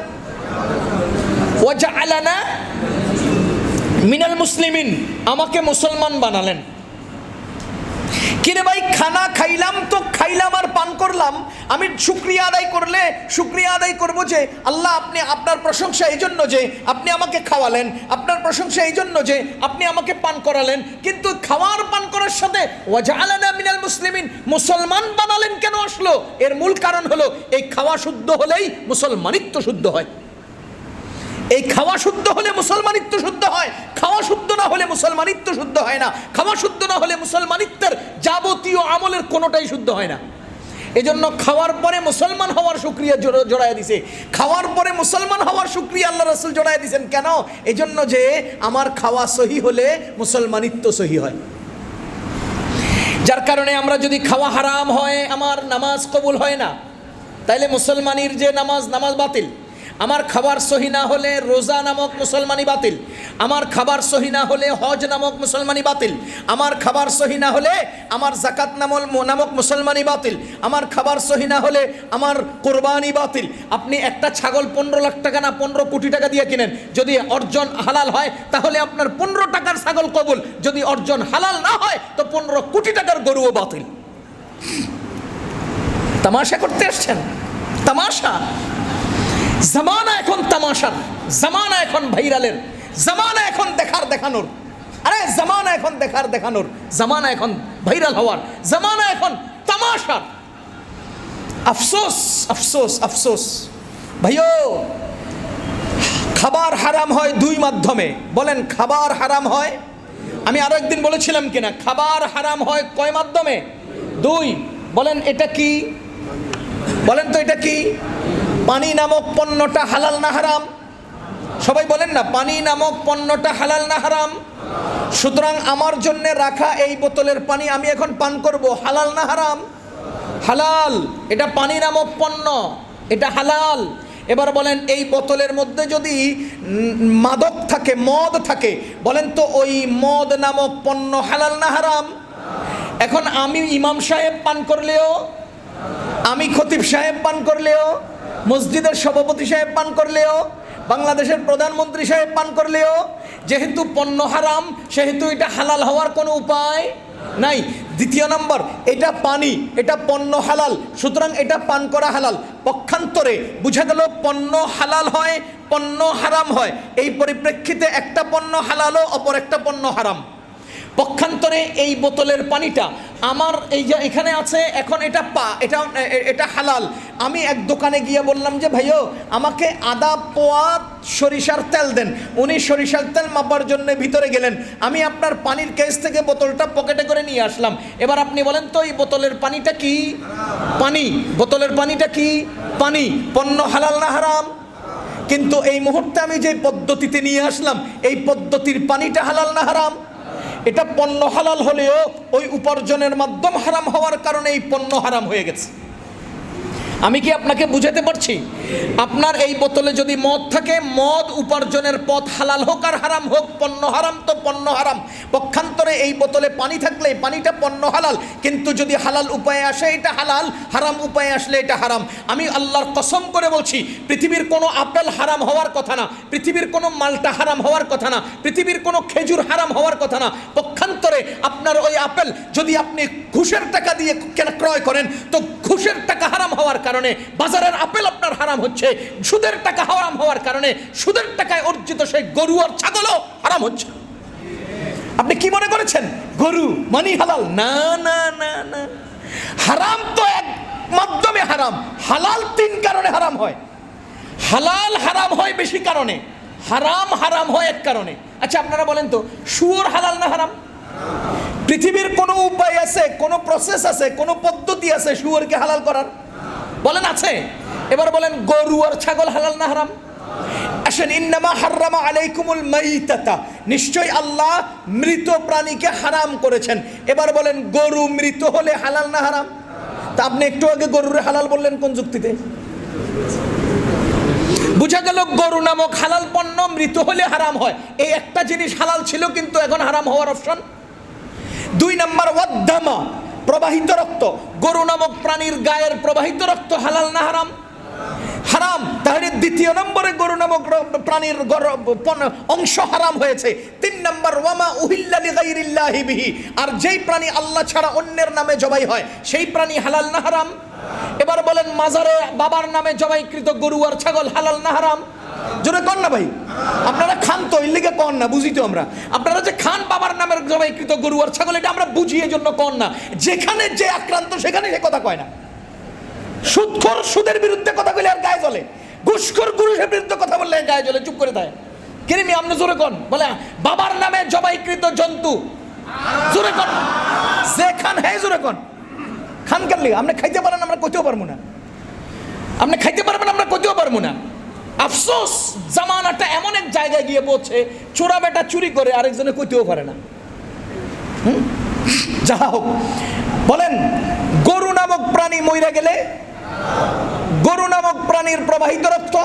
ওয়া জাআলানা মিনাল মুসলিমিন, আমাকে মুসলমান বানালেন। কিরে ভাই, খানা খাইলাম তো খাইলাম আর পান করলাম, আমি শুকরিয়া আদায় করব যে আল্লাহ, আপনি আপনার প্রশংসা এই জন্য যে আপনি আমাকে খাওয়ালেন, আপনার প্রশংসা এই জন্য যে আপনি আমাকে পান করালেন। কিন্তু খাওয়ার পান করার সাথে ওয়াজআলানা মিনাল মুসলিমিন, মুসলমান বানালেন কেন আসলো? এর মূল কারণ হলো এই খাওয়া শুদ্ধ হলেই মুসলমানিত্ব শুদ্ধ হয়। এই খাওয়া শুদ্ধ হলে মুসলমানিত্ব শুদ্ধ হয়, খাওয়া শুদ্ধ না হলে মুসলমানিত্ব শুদ্ধ হয় না, খাওয়া শুদ্ধ না হলে মুসলমানিত্বের যাবতীয় আমলের কোনোটাই শুদ্ধ হয় না। এজন্য খাওয়ার পরে মুসলমান হওয়ার শুকরিয়া জড়ায় দিছে, খাওয়ার পরে মুসলমান হওয়ার শুকরিয়া আল্লাহ রাসূল জড়ায় দিয়েছেন। কেন? এজন্য যে আমার খাওয়া সহি হলে মুসলমানিত্ব সহি হয়। যার কারণে আমরা যদি খাওয়া হারাম হয় আমার নামাজ কবুল হয় না, তাইলে মুসলমানির যে নামাজ বাতিল। আমার খাবার সহি না হলে রোজা নামক মুসলমানি বাতিল, আমার খাবার সহি না হলে হজ নামক মুসলমানি বাতিল, আমার খাবার সহি না হলে আমার জাকাত নামক মুসলমানি বাতিল, আমার খাবার সহি না হলে আমার কোরবানি বাতিল। আপনি একটা ছাগল 15 লাখ টাকা না 15 কোটি টাকা দিয়ে কিনেন, যদি অর্জন হালাল হয় তাহলে আপনার 15 টাকার ছাগল কবুল, যদি অর্জন হালাল না হয় তো 15 কোটি টাকার গরুও বাতিল। তামাশা করতে আসছেন? তামাশা। জামানা এখন তামাশার, জামানা এখন ভাইরালের, জামানা এখন দেখানোর। আরে জামানা এখন দেখানোর, জামানা এখন ভাইরাল হওয়ার, জামানা এখন তামাশার। আফসোস আফসোস আফসোস ভাইও, খাবার হারাম হয় 2 মাধ্যমে। বলেন খাবার হারাম হয়, আমি আরো একদিন বলেছিলাম কিনা, খাবার হারাম হয় কয় মাধ্যমে? 2। বলেন এটা কি? বলেন তো এটা কি? পানি নামক পণ্যটা হালাল না হারাম? সবাই বলেন না, পানি নামক পণ্যটা হালাল না হারাম? সুতরাং আমার জন্য রাখা এই বোতলের পানি আমি এখন পান করব, হালাল না হারাম? হালাল। এটা পানি নামক পণ্য, এটা হালাল। এবার বলেন এই বোতলের মধ্যে যদি মাদক থাকে, মদ থাকে, বলেন তো ওই মদ নামক পণ্য হালাল না হারাম? এখন আমি ইমাম সাহেব পান করলেও, আমি খতিব সাহেব পান করলেও, মসজিদের সভাপতি সাহেব পান করলেও, বাংলাদেশের প্রধানমন্ত্রী সাহেব পান করলেও, যেহেতু পণ্য হারাম সেহেতু এটা হালাল হওয়ার কোনো উপায় নাই। 2 নম্বর, এটা পানি, এটা পণ্য হালাল, সুতরাং এটা পান করা হালাল। পক্ষান্তরে বুঝা গেল পণ্য হালাল হয়, পণ্য হারাম হয়। এই পরিপ্রেক্ষিতে একটা পণ্য হালাল ও অপর একটা পণ্য হারাম। পক্ষান্তরে এই বোতলের পানিটা আমার এই যে এখানে আছে, এখন এটা হালাল। আমি এক দোকানে গিয়ে বললাম যে ভাইও আমাকে আধা পোয়া সরিষার তেল দেন। উনি সরিষার তেল মাপার জন্য ভিতরে গেলেন, আমি আপনার পানির কেস থেকে বোতলটা পকেটে করে নিয়ে আসলাম। এবার আপনি বলেন তো এই বোতলের পানিটা কি? পানি। বোতলের পানিটা কি? পানি। পণ্য হালাল না হারাম? কিন্তু এই মুহূর্তে আমি যে পদ্ধতিতে নিয়ে আসলাম, এই পদ্ধতির পানিটা হালাল না হারাম? এটা পণ্য হালাল হলেও ওই উপার্জনের মাধ্যম হারাম হওয়ার কারণে এই পণ্য হারাম হয়ে গেছে। আমি কি আপনাকে বুঝাতে পারছি? আপনার এই বোতলে যদি মদ থাকে, মদ উপার্জনের পথ হালাল হোক আর হারাম হোক, পণ্য হারাম তো পণ্য হারাম। পক্ষান্তরে এই বোতলে পানি থাকলে পানিটা পণ্য হালাল, কিন্তু যদি হালাল উপায়ে আসে এটা হালাল, হারাম উপায়ে আসলে এটা হারাম। আমি আল্লাহর কসম করে বলছি, পৃথিবীর কোনো আপেল হারাম হওয়ার কথা না, পৃথিবীর কোনো মালটা হারাম হওয়ার কথা না, পৃথিবীর কোনো খেজুর হারাম হওয়ার কথা না। পক্ষান্তরে আপনার ওই আপেল যদি আপনি ঘুষের টাকা দিয়ে ক্রয় করেন তো ঘুষের টাকা হারাম হওয়ার কারণে বাজারের আপেল আপনার হারাম হচ্ছে, সুদের টাকা হারাম হওয়ার কারণে সুদের টাকায় অর্জিত সেই গরু আর ছাগলও হারাম হচ্ছে। আপনি কি মনে করেছেন গরু মানি হালাল? না না না না, হারাম তো এক মাধ্যমে হারাম, হালাল 3 কারণে হারাম হয়। হালাল হারাম হয় বেশি কারণে, হারাম হারাম হয় এক কারণে। আচ্ছা আপনারা বলেন তো শুয়োর হালাল না হারাম? পৃথিবীর কোনো উপায় আছে, কোনো প্রসেস আছে, কোনো পদ্ধতি আছে শুয়োরকে হালাল করার? বলেন আছে? এবার বলেন গরু আর ছাগল হালাল না হারাম? আসেন, ইন্নামা হাররামা আলাইকুমুল মাইতাতা, নিশ্চয় আল্লাহ মৃত প্রাণীকে হারাম করেছেন। এবার বলেন গরু মৃত হলে হালাল না হারাম? তা আপনি একটু আগে গরুরে হালাল বললেন কোন যুক্তিতে? বুঝা গেল গরু নামক হালাল পণ্য মৃত হলে হারাম হয়। এই একটা জিনিস হালাল ছিল কিন্তু এখন হারাম হওয়ার অপশন। 2 নম্বর, ওয়াদ্দামা, প্রবাহিত রক্ত। গরু নামক প্রাণীর গায়ের প্রবাহিত রক্ত হালাল না হারাম? হারাম, তাহলে দ্বিতীয় নম্বরে গরু নামক প্রাণীর অংশ হারাম হয়েছে। 3 নম্বর ওয়ামা উহিল্লা লিগাইরিল্লাহি বিহি, আর যেই প্রাণী আল্লাহ ছাড়া অন্যের নামে জবাই হয় সেই প্রাণী হালাল না হারাম? এবার বলেন মাজারে বাবার নামে জবাইকৃত গরু আর ছাগল হালাল না হারাম? জোরে কন না ভাই, আপনারা খান তো এর লিগে কন না, বুঝি তো আমরা। আপনারা যে খান বাবার নামের জবাইকৃত গরু আর ছাগল, এটা আমরা বুঝি এই জন্য কন না। যেখানে যে আক্রান্ত সেখানে সে কথা কয় না। সুদখোর সুদের বিরুদ্ধে কথা বলে আর গায়ে জ্বলে, ঘুষখোর ঘুষের বিরুদ্ধে কথা বললে গায়ে জ্বলে, চুপ করে থাকে। কিরিমি আপনি জোরে কন, বলে বাবার নামে জবাইকৃত জন্তু, জোরে কন, যে খান হ্যাঁ জোরে কন। খান কেন লিগে? আপনি খাইতে পারেন, আমরা কইতেও পারবো না। আপনি খাইতে পারবেন, আমরা কইতেও পারবো না। আফসোস, জামানাটা এমন এক জায়গায় গিয়ে পৌঁছে, চোরা বেটা চুরি করে আরেকজনে কইতেও পারে না। যা হোক, বলেন গরু নামক প্রাণী মইরা গেলে, গরু নামক প্রাণীর প্রবাহিত রক্ত,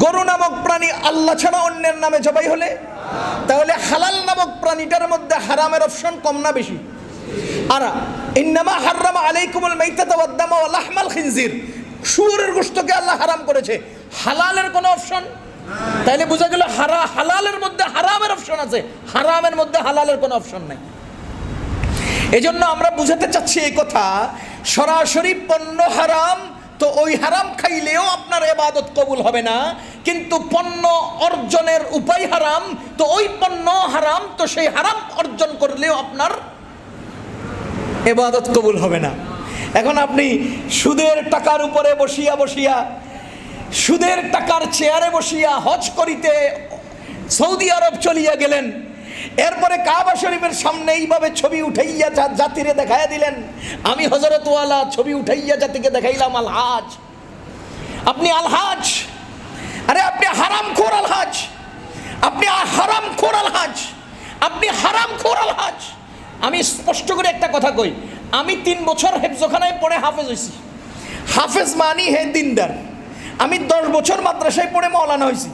গরু নামক প্রাণী আল্লাহ ছাড়া অন্যের নামে জবাই হলে, তাহলে হালাল নামক প্রাণীটার মধ্যে হারামের অপশন কম না বেশি? আর ইন্নামা হাররামা আলাইকুমুল মাইতাতা ওয়াদ দামা ওয়া লাহমাল খিনজির, শুয়োরের গোশতকে আল্লাহ হারাম করেছে, হালালের কোনো অপশন? তাইলে বোঝা গেল হালালের মধ্যে হারামের অপশন আছে, হারামের মধ্যে হালালের কোনো অপশন নাই। এজন্য আমরা বুঝাতে চাচ্ছি এই কথা, সরাসরি পণ্য হারাম তো ওই হারাম খাইলেও আপনার ইবাদত কবুল হবে না, কিন্তু পণ্য অর্জনের উপায় হারাম তো ওই পণ্য হারাম তো সেই হারাম অর্জন করলেও আপনার ইবাদত কবুল হবে না। এখন আপনি সুদের টাকার উপরে বসিয়া বসিয়া, সুদের টাকার চেয়ারে বসিয়া হজ করিতে সৌদি আরব চলিয়া গেলেন, এরপরে কাবা শরীফের সামনে এইভাবে ছবি উঠাইয়া জাতিরে দেখাইয়া দিলেন, আমি হযরতওয়ালা, ছবি উঠাইয়া জাতিকে দেখাইলাম আলহাজ। আপনি আলহাজ, আরে আপনি হারামখোর আলহাজ, আপনি হারামখোর আলহাজ, আপনি হারামখোর আলহাজ। আমি স্পষ্ট করে একটা কথা কই, আমি 3 বছর হেফজখানায় পড়ে হাফেজ হয়েছি। হাফেজ মানি হে দিনদার। আমি 10 বছর মাদ্রাসায় পড়ে মৌলানা হয়েছি।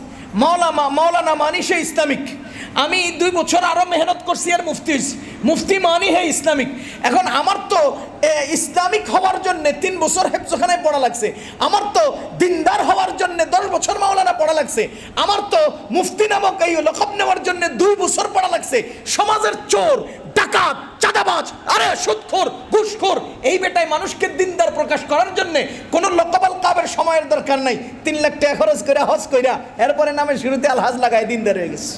মৌলানা মানি সে ইসলামিক। আমি 2 বছর আরো মেহনত করছি আর মুফতি হয়েছি। মুফতি মানি হে ইসলামিক। এখন আমার তো ইসলামিক হওয়ার জন্য 3 বছর হেফজখানায় পড়া লাগছে, আমার তো দিনদার হওয়ার জন্য 10 বছর মাওলানা পড়া লাগছে, আমার তো মুফতি নামক এই লকব নেওয়ার জন্য 2 বছর পড়া লাগছে। সমাজের চোর, ডাকাত, চাঁদাবাজ, আরে সুদখোর, ঘুষখোর, এই বেটায় মানুষকে দিনদার প্রকাশ করার জন্য কোনো লকবাল কাবের সময়ের দরকার নাই। 3 লাখ টাকা খরচ করে হজ কইরা এরপরে নামের শুরুতে আলহাজ লাগায় দিনদার হয়ে গেছে।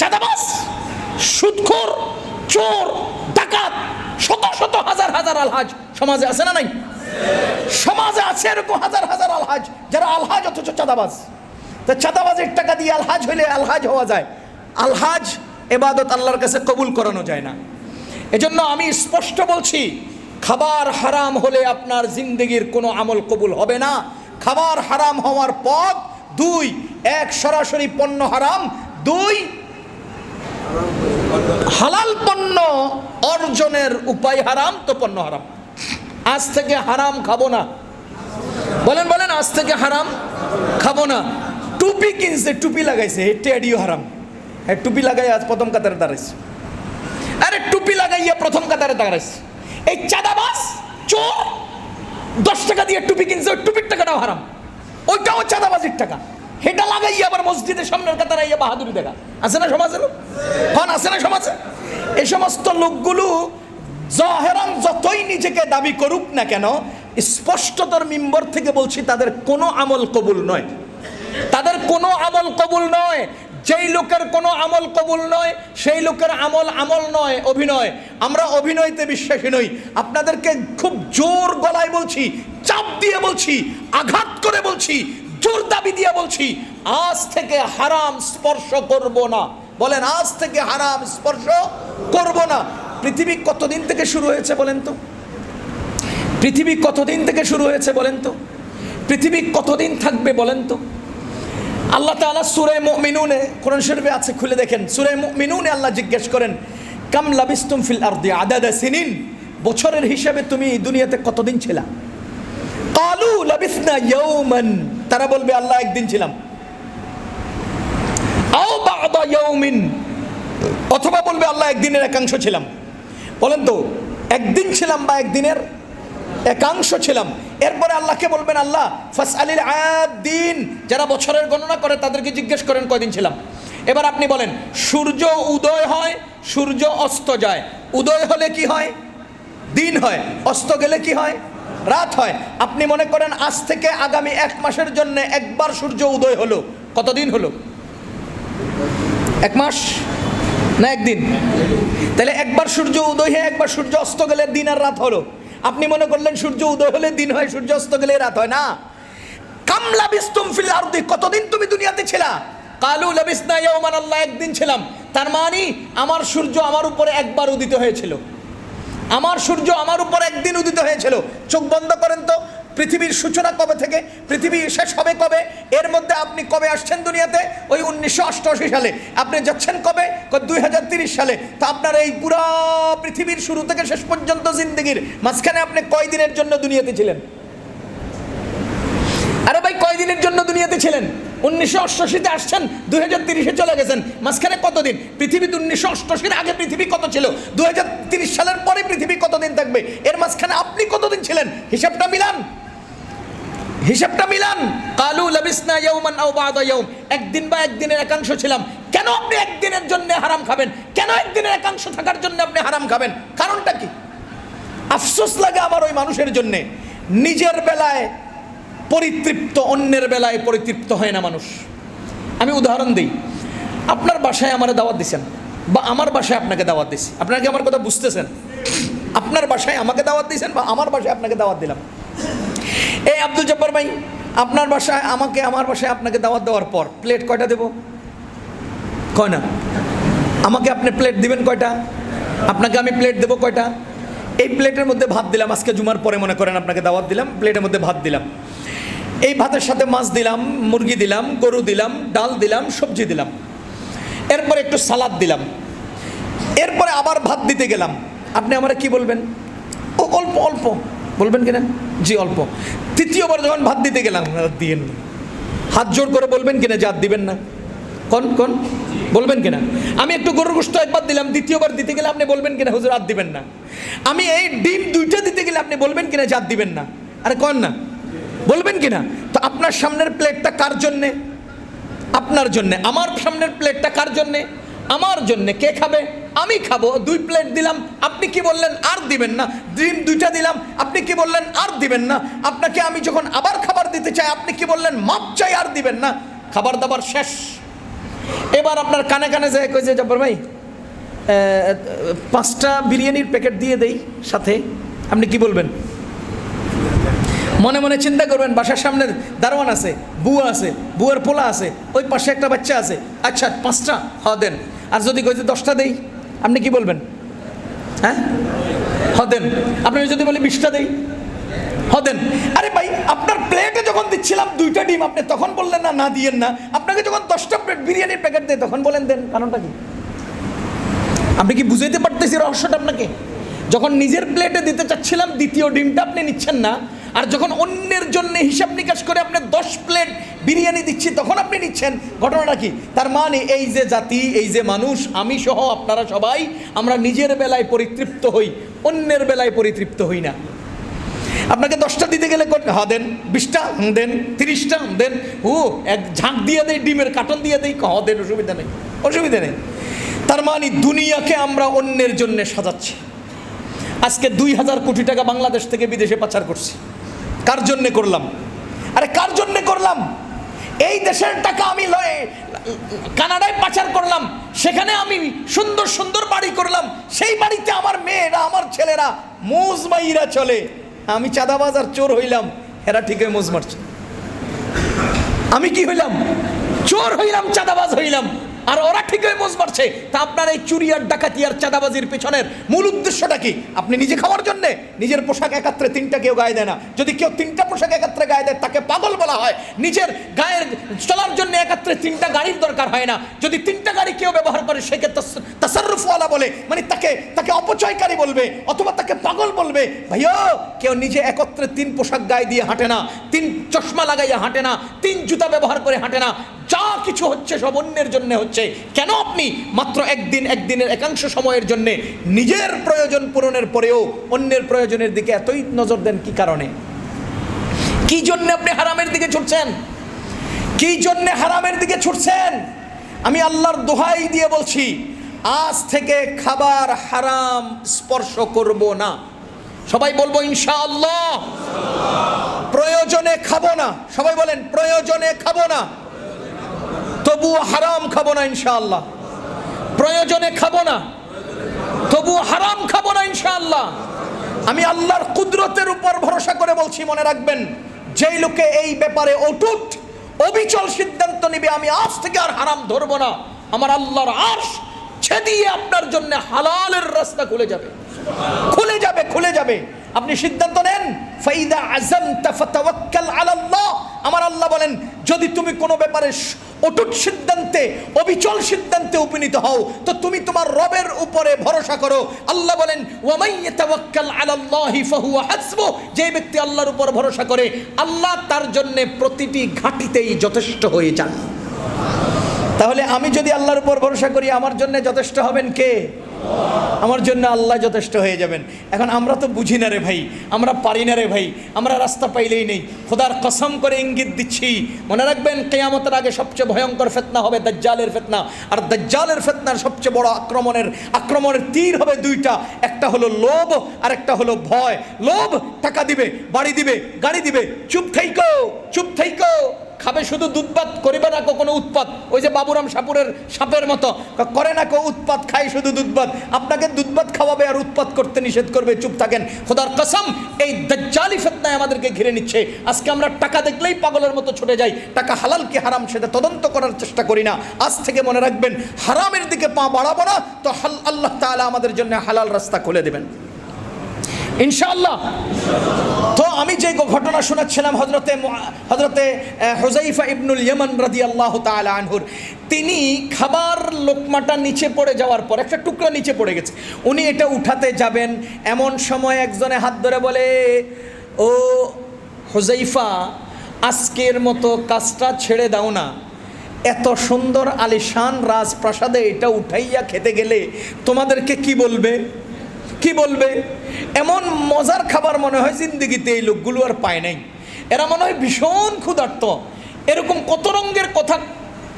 চাঁদাবাজ, সুদখোর, চোর, ডাকাত, শত শত হাজার হাজার আলহাজ সমাজে আছে না নাই? সমাজে আছে এরকম হাজার হাজার আলহাজ যারা আলহাজ অথচ চাঁদাবাজ। তো চাঁদাবাজের টাকা দিয়ে আলহাজ হইলে আলহাজ হওয়া যায়, আলহাজ ইবাদত আল্লাহর কাছে কবুল করানো যায় না। এজন্য আমি স্পষ্ট বলছি, খাবার হারাম হলে আপনার জিন্দেগির কোনো আমল কবুল হবে না। খাবার হারাম হওয়ার পথ 2, 1 সরাসরি পণ্য হারাম, 2 হালাল পণ্য অর্জনের উপায় হারাম তো পণ্য হারাম। আজ থেকে হারাম খাবো না, বলেন বলেন, আজ থেকে হারাম খাবো না। টুপি কিনছে, টুপি লাগাইছে, টেডিও হারাম। টুপি লাগাই আজ প্রথম কাতারে দাঁড়াইছে, আরে টুপি লাগাইয়া প্রথম কাতারে দাঁড়াইছে। এই চাঁদাবাজ, চোর 10 টাকা দিয়ে টুপি কিনছে, ওই টুপির টাকাটাও হারাম, ওইটাও চাঁদাবাজির টাকা। হেটা লাগাইয়া আবার মসজিদের সামনের কাতারে আইয়া বাহাদুরি দেখা। আছে না সমাজের? হন আছে না সমাজে? এই সমস্ত লোকগুলো জাহেরান যতই নিজেকে দাবি করুক না কেন, স্পষ্টতর মিম্বর থেকে বলছি, তাদের কোনো আমল কবুল নয়, তাদের কোনো আমল কবুল নয়। যেই লোকের কোনো আমল কবুল নয় সেই লোকের আমল নয়, অভিনয়। আমরা অভিনয়তে বিশ্বাসী নই। আপনাদেরকে খুব জোর গলায় বলছি, চাপ দিয়ে বলছি, আঘাত করে বলছি, জোর দাবি দিয়ে বলছি, আজ থেকে হারাম স্পর্শ করব না। বলেন, আজ থেকে হারাম স্পর্শ করব না। পৃথিবী কতদিন থেকে শুরু হয়েছে বলেন তো? পৃথিবী কতদিন থেকে শুরু হয়েছে বলেন তো? পৃথিবী কতদিন থাকবে বলেন তো? আল্লাহ তাআলা সূরা মুমিনুনে, কোরআন শরীফে আছে, খুলে দেখেন। সূরা মুমিনুনে আল্লাহ জিজ্ঞেস করেন, কাম লাবিস্তুম ফিল আরদি আদাদা সিনিন, বছরের হিসাবে তুমি দুনিয়াতে কতদিন ছিলা? ক্বালু লাবিসনা ইয়াওমান, তারা বলবে আল্লাহ একদিন ছিলাম। আও বা'দা ইয়াওমিন, অথবা বলবে আল্লাহ একদিনের একাংশ ছিলাম। বলেন তো, একদিন ছিলাম বা একদিনের একাংশ ছিলাম। এরপরে আল্লাহকে বলবেন, আল্লাহ ফাসআলিল আদিন, যারা বছরের গণনা করে তাদেরকে জিজ্ঞেস করেন কয়দিন ছিলাম। এবার আপনি বলেন, সূর্য উদয় হয়, সূর্য অস্ত যায়। উদয় হলে কি হয়? দিন হয়। অস্ত গেলে কি হয়? রাত হয়। আপনি মনে করেন আজ থেকে আগামী 1 মাসের জন্য একবার সূর্য উদয় হলো, কতদিন হলো? 1 মাস না একদিন? তাহলে একবার সূর্য উদয় হয়ে একবার সূর্য অস্ত গেলে দিন আর রাত হলো। আপনি মনে করলেন সূর্য উদয় হলে দিন হয়, সূর্য অস্ত গেলে রাত হয় না। কাম লাবিস্তুম ফিল আরদি, কতদিন তুমি দুনিয়াতে ছিলা? কালু লাবিসনা ইয়াওমান, আল্লাহ একদিন ছিলাম। তার মানে আমার সূর্য আমার উপরে একবার উদিত হয়েছিল, আমার সূর্য আমার উপর একদিন উদিত হয়েছিল। চোখ বন্ধ করেন তো, পৃথিবীর সূচনা কবে থেকে, পৃথিবী শেষ হবে কবে, এর মধ্যে আপনি কবে আসছেন দুনিয়াতে? ওই 1988 সালে। আপনি যাচ্ছেন কবে? 2030 সালে। তা আপনার এই পুরা পৃথিবীর শুরু থেকে শেষ পর্যন্ত জিন্দগির মাঝখানে আপনি কয়দিনের জন্য দুনিয়াতে ছিলেন? আরে ভাই, কয়দিনের জন্য দুনিয়াতে ছিলেন? 1988-তে আসছেন, 2030-এ চলে গেছেন, মাঝখানে কতদিন? পৃথিবী 1988-এর আগে পৃথিবী কত ছিল, 2030 সালের পরে পৃথিবী কতদিন থাকবে, এর মাঝখানে আপনি কতদিন ছিলেন? হিসাবটা মিলান, হিসাবটা মিলান। কালু লাবিসনা ইয়াওমান আও বা'দা ইয়াওম, একদিন বা একদিনের একাংশ ছিলাম। কেন আপনি একদিনের জন্য হারাম খাবেন? কেন একদিনের একাংশ থাকার জন্য আপনি হারাম খাবেন? কারণটা কি? আফসোস লাগে আমার ওই মানুষের জন্য। নিজের বেলায় পরিতৃপ্ত, অন্যের বেলায় পরিতৃপ্ত হয় না মানুষ। আমি উদাহরণ দিই, আপনার বাসায় আমারে দাওয়াত দিচ্ছেন, বা আমার বাসায় আপনাকে দাওয়াত দিচ্ছি। আপনারা কি আমার কথা বুঝতেছেন? আপনার বাসায় আমাকে দাওয়াত দিয়েছেন, বা আমার বাসায় আপনাকে দাওয়াত দিলাম। এই আব্দুল জব্বার ভাই, আপনার বাসায় আমাকে, আমার বাসায় আপনাকে দাওয়াত দেওয়ার পর প্লেট কয়টা দেব? কয় না? আমাকে আপনি প্লেট দিবেন কয়টা? আপনাকে আমি প্লেট দেবো কয়টা? এই প্লেটের মধ্যে ভাত দিলাম, আজকে জুমার পরে মনে করেন আপনাকে দাওয়াত দিলাম, প্লেটের মধ্যে ভাত দিলাম। এই ভাতের সাথে মাছ দিলাম, মুরগি দিলাম, গরু দিলাম, ডাল দিলাম, সবজি দিলাম, এরপরে একটু সালাদ দিলাম, এরপরে আবার ভাত দিতে গেলাম। আপনি আমরা কি বলবেন? ও অল্প অল্প বলবেন কিনা? জি অল্প। তৃতীয়বার যখন ভাত দিতে গেলাম, দিয়েন না, হাত জোর করে বলবেন কিনা যে আর দিবেন না? কোন কোন বলবেন কিনা? আমি একটু গরুর গোশত একবার দিলাম, দ্বিতীয়বার দিতে গেলে আপনি বলবেন কিনা হুজুর আর দিবেন না? আমি এই ডিম 2টা দিতে গেলে আপনি বলবেন কিনা যে আর দিবেন না? আরে কোন না, বলবেন কিনা? তো আপনার সামনের প্লেটটা কার জন্যে? আপনার জন্যে। আমার সামনের প্লেটটা কার জন্যে? আমার জন্যে। কে খাবে? আমি খাবো। 2 প্লেট দিলাম, আপনি কি বললেন? আর দিবেন না। ডিম 2টা দিলাম, আপনি কি বললেন? আর দিবেন না। আপনাকে আমি যখন আবার খাবার দিতে চাই, আপনি কি বললেন? মাপ চাই, আর দিবেন না। খাবার দাবার শেষ। এবার আপনার কানে কানে যায় কই যে জব্বার ভাই 5টা বিরিয়ানির প্যাকেট দিয়ে দেই সাথে, আপনি কি বলবেন? মনে মনে চিন্তা করবেন, বাসার সামনে দারোয়ান আছে, বুয়া আছে, বুয়ার পোলা আছে, ওই পাশে একটা বাচ্চা আছে, আচ্ছা 5টা দেন। আর যদি কই যে 10টা দেই, আপনি কি বলবেন? হ্যাঁ দেন। আপনি যদি বলি 20টা দেই, দেন। আরে ভাই, আপনার প্লেটে যখন দিচ্ছিলাম 2টা ডিম, আপনি তখন বললেন না, না দিয়েন না। আপনাকে যখন 10টা বিরিয়ানির প্যাকেট দেয় তখন বলেন দেন। কারণটা কি? আপনি কি বুঝাইতে পারতেছি রহস্যটা আপনাকে? যখন নিজের প্লেটে দিতে চাচ্ছিলাম, দ্বিতীয় ডিমটা আপনি নিচ্ছেন না, আর যখন অন্যের জন্য হিসাব নিকাশ করে আপনি 10 প্লেট বিরিয়ানি দিচ্ছি, তখন আপনি নিচ্ছেন। ঘটনাটা কি? তার মানে এই যে জাতি, এই যে মানুষ, আমি সহ আপনারা সবাই, আমরা নিজের বেলায় পরিতৃপ্ত হই, অন্যের বেলায় পরিতৃপ্ত হই না। আপনাকে 10টা দিতে গেলে দেন, 20টা দেন, 30টা দেন, এক ঝাঁক দিয়ে দেয়, ডিমের কার্টন দিয়ে দেয়, দেন, অসুবিধা নেই, অসুবিধা নেই। তার মানে দুনিয়াকে আমরা অন্যের জন্য সাজাচ্ছি। আজকে 2000 কোটি টাকা বাংলাদেশ থেকে বিদেশে পাচার করছি। কার জন্যে করলাম? আরে কার জন্যে করলাম? এই দেশের টাকা আমি কানাডায় পাচার করলাম, সেখানে আমি সুন্দর সুন্দর বাড়ি করলাম, সেই বাড়িতে আমার মেয়েরা, আমার ছেলেরা মোজ মাইরা চলে। আমি চাঁদাবাজ আর চোর হইলাম, এরা ঠিকই মোজ মারছে। আমি কি হইলাম? চোর হইলাম, চাঁদাবাজ হইলাম, আর ওরা ঠিকই মোজ মারছে। তা আপনার এই চুরি আর ডাকাতি আর চাঁদাবাজির পেছনের মূল উদ্দেশ্যটা কি? আপনি নিজে খাওয়ার জন্যে? নিজের পোশাক একাত্রে 3টা কেউ গায়ে দেয় না। যদি কেউ 3টা পোশাক একাত্রে গায়ে দেয়, তাকে পাগল বলা হয়। নিজের গায়ের চলার জন্য একাত্রে 3টা গাড়ির দরকার হয় না। যদি 3টা গাড়ি কেউ ব্যবহার করে, সেকে তাসাররুফওয়ালা বলে, মানে তাকে অপচয়কারী বলবে, অথবা তাকে পাগল বলবে। ভাইয়া, কেউ নিজে একত্রে 3 পোশাক গায়ে দিয়ে হাঁটে না, 3 চশমা লাগাইয়া হাঁটে না, 3 জুতা ব্যবহার করে হাঁটে না। যা কিছু হচ্ছে সব অন্যের জন্য হচ্ছে। কেন আপনি মাত্র একদিনের একাংশ সময়ের জন্য নিজের প্রয়োজন পূরণের পরেও অন্যের প্রয়োজনের দিকে এতই নজর দেন? কি কারণে? কি জন্য আপনি হারামের দিকে ছুটছেন? কি জন্য হারামের দিকে ছুটছেন? আমি আল্লাহর দোহাই দিয়ে বলছি, আজ থেকে খাবার হারাম স্পর্শ করব না। সবাই বলবো ইনশাআল্লাহ। প্রয়োজনে খাবো না, সবাই বলেন প্রয়োজনে খাবো না, তবু হারাম খাবো না ইনশাআল্লাহ। প্রয়োজনে খাবো না, তবু হারাম খাবো না ইনশাআল্লাহ। আমি আল্লাহর কুদরতের উপর ভরসা করে বলছি, মনে রাখবেন, যেই লোকে এই ব্যাপারে অটুট অবিচল সিদ্ধান্ত নিবে আমি আজ থেকে আর হারাম ধরবো না, আমার আল্লাহর আরশ ছেদিয়ে আপনার জন্য হালালের রাস্তা খুলে যাবে, খুলে যাবে, খুলে যাবে। আপনি সিদ্ধান্ত নেন, ফাইদা আযামতা ফাতাওয়াক্কাল আলাল্লাহ। আমার আল্লাহ বলেন, যদি তুমি কোনো ব্যাপারে অটুট সিদ্ধান্তে অবিচল সিদ্ধান্তে উপনীত হও তো তুমি তোমার রবের উপরে ভরসা করো। আল্লাহ বলেন, ওয়া মান ইয়াতাওয়াক্কাল আলাল্লাহি ফাহুয়া হাসবুহ। যে ব্যক্তি আল্লাহর উপর ভরসা করে আল্লাহ তার জন্য প্রতিটি ঘাটিতেই যথেষ্ট হয়ে যান। তাহলে আমি যদি আল্লাহর উপর ভরসা করি আমার জন্য যথেষ্ট হবেন কে? আমার জন্য আল্লাহ যথেষ্ট হয়ে যাবেন। এখন আমরা তো বুঝি না রে ভাই, আমরা পারি না রে ভাই, আমরা রাস্তা পাইলেই নেই। খোদার কসম করে ইঙ্গিত দিচ্ছি, মনে রাখবেন কিয়ামতের আগে সবচেয়ে ভয়ঙ্কর ফিতনা হবে দাজ্জালের ফিতনা। আর দাজ্জালের ফিতনার সবচেয়ে বড় আক্রমণের তীর হবে দুইটা, একটা হলো লোভ আর একটা হলো ভয়। লোভ টাকা দিবে, বাড়ি দিবে, গাড়ি দিবে, চুপ থাইকো, চুপ থাইকো, খাবে শুধু দুধপাত, করিবে না কোনো উৎপাত। ওই যে বাবুরাম সাপুরের সাপের মতো করে না কো উৎপাত, খায় শুধু দুধপাত। আপনাকে দুধপাত খাওয়াবে আর উৎপাত করতে নিষেধ করবে, চুপ থাকেন। খোদার কসম, এই দাজ্জালি ফিতনায় আমাদেরকে ঘিরে নিচ্ছে। আজকে আমরা টাকা দেখলেই পাগলের মতো ছুটে যাই, টাকা হালাল কি হারাম সেটা তদন্ত করার চেষ্টা করি না। আজ থেকে মনে রাখবেন, হারামের দিকে পা বাড়াবো না, তো আল্লাহ তাআলা আমাদের জন্য হালাল রাস্তা খুলে দেবেন ইনশাআল্লাহ। তো আমি যে ঘটনা শোনাচ্ছিলাম হযরতে হুযাইফা ইবনুল ইয়ামান রাদিয়াল্লাহু তাআলা আনহুর, তিনি খাবার লোকমাটা নিচে পড়ে যাওয়ার পর একটা টুকরা নিচে পড়ে গেছে, উনি এটা উঠাতে যাবেন, এমন সময় একজনে হাত ধরে বলে, ও হুযাইফা, আজকের মতো কাজটা ছেড়ে দাও না। এত সুন্দর আলিশান রাজপ্রাসাদে এটা উঠাইয়া খেতে গেলে তোমাদেরকে কি বলবে, কি বলবে? এমন মজার খাবার মনে হয় জিন্দেগিতে এই লোকগুলো আর পায় নাই। এরা মনে হয় ভীষণ ক্ষুধার্ত। এরকম কত রঙের কথা,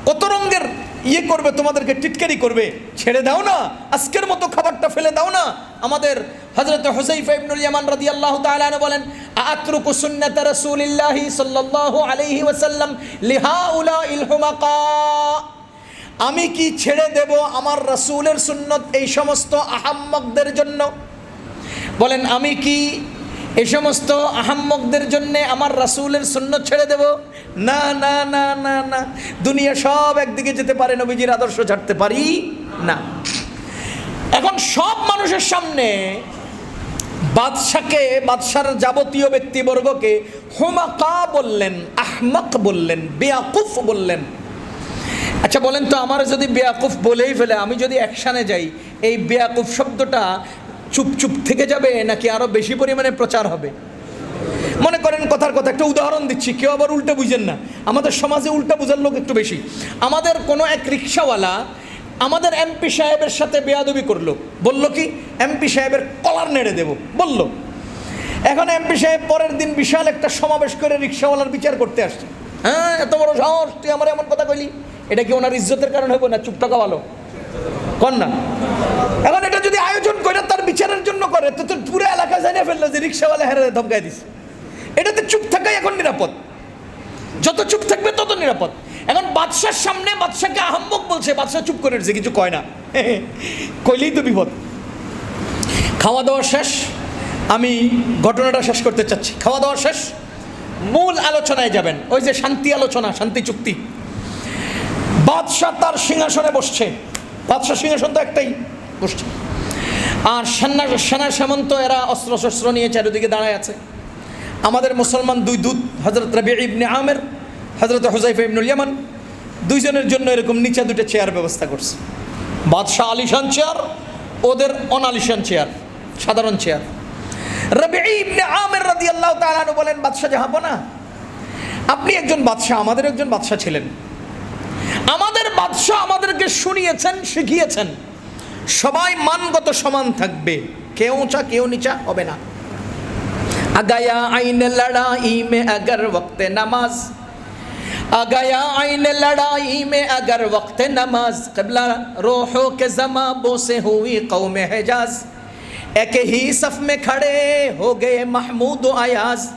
কত রঙের ইয়ে করবে, তোমাদেরকে টিটকারি করবে। ছেড়ে দাও না, আজকের মতো খাবারটা ফেলে দাও না। আমাদের হযরত হুযাইফা ইবনুল ইয়ামান রাদিয়াল্লাহু তাআলা আনহু বলেন, আতরুকু সুন্নাত রাসূলিল্লাহি সাল্লাল্লাহু আলাইহি ওয়াসাল্লাম লিহাউলাইল হুমাকা। আমি কি ছেড়ে দেব আমার রাসূলের সুন্নত এই সমস্ত আহাম্মকদের জন্য? বলেন, আমি কি এই সমস্ত আহাম্মকদের জন্য আমার রাসূলের সুন্নত ছেড়ে দেব? না না না না না, দুনিয়া সব একদিকে যেতে পারে, নবীজির আদর্শ ছাড়তে পারি না। এখন সব মানুষের সামনে বাদশার যাবতীয় ব্যক্তিবর্গকে হুমাকা বললেন, আহমক বললেন, বেয়াকুফ বললেন। আচ্ছা বলেন তো, আমার যদি বেয়াকুফ বলেই ফেলে, আমি যদি অ্যাকশানে যাই, এই বেয়াকুফ শব্দটা চুপ চুপ থেকে যাবে নাকি আরো বেশি পরিমাণে প্রচার হবে? মনে করেন, কথার কথা একটা উদাহরণ দিচ্ছি, কেউ আবার উল্টা বুঝেন না। আমাদের সমাজে উল্টা বুঝার লোক একটু বেশি। আমাদের কোনো এক রিক্সাওয়ালা আমাদের এমপি সাহেবের সাথে বেয়াদবি করলো, বলল কি এমপি সাহেবের কলার নেড়ে দেব বলল। এখন এমপি সাহেব পরের দিন বিশাল একটা সমাবেশ করে রিক্সাওয়ালার বিচার করতে আসছে। হ্যাঁ, এত বড় সাহস, তুই আমার এমন কথা কইলি? এটা কি ওনার ইজ্জতের কারণ হবে না চুপ থাকা ভালো? কর না। এখন এটা যদি আয়োজন করে তার বিচারের জন্য করে, তো পুরো এলাকা জানিয়ে ফেললো যে রিক্সাওয়ালা হেরে ধমকাই দিছে। এটাতে চুপ থাকাই এখন নিরাপদ, যত চুপ থাকবে তত নিরাপদ। এখন বাদশার সামনে বাদশাকে আহম্মক বলছে, বাদশা চুপ করে রয়েছে, কিছু কয় না, কইলেই তো বিপদ। খাওয়া দাওয়া শেষ, আমি ঘটনাটা শেষ করতে চাচ্ছি। খাওয়া দাওয়া শেষ, মূল আলোচনায় যাবেন, ওই যে শান্তি আলোচনা, শান্তি চুক্তি। বাদশাহ তার সিংহাসনে বসছে, বাদশাহ সিংহাসন তো একটাই, বসছে। আর সেনা সামন্ত এরা অস্ত্র শস্ত্র নিয়ে চারিদিকে দাঁড়ায় আছে। আমাদের মুসলমান দুই দূত, হযরত রাবি ইবনে আমের, হযরত হুযাইফা ইবনুল ইয়ামান, দুইজনের জন্য এরকম নিচে দুটো চেয়ার ব্যবস্থা করছে। বাদশাহ আলিশান চেয়ার, ওদের অনালিশান চেয়ার, সাধারণ চেয়ার। রাবি ইবনে আমের রাদিয়াল্লাহু তাআলা আনহু বলেন, বাদশাহ জাহাপনা, আপনি একজন বাদশাহ, আমাদের একজন বাদশাহ ছিলেন, আমাদের বাদশাহ আমাদেরকে শুনিয়েছেন, শিখিয়েছেন সবাই মানগত সমান থাকবে, কেউ উঁচা কেউ নিচা হবে না। আগায়া আইন লড়াই মে अगर वक्त नमाज आगया आइन लड़ाई में अगर वक्त नमाज क़िबला रोहों के ज़माबों से हुई कौम हिजाज एक ही सफ में खड़े हो गए महमूद अयाज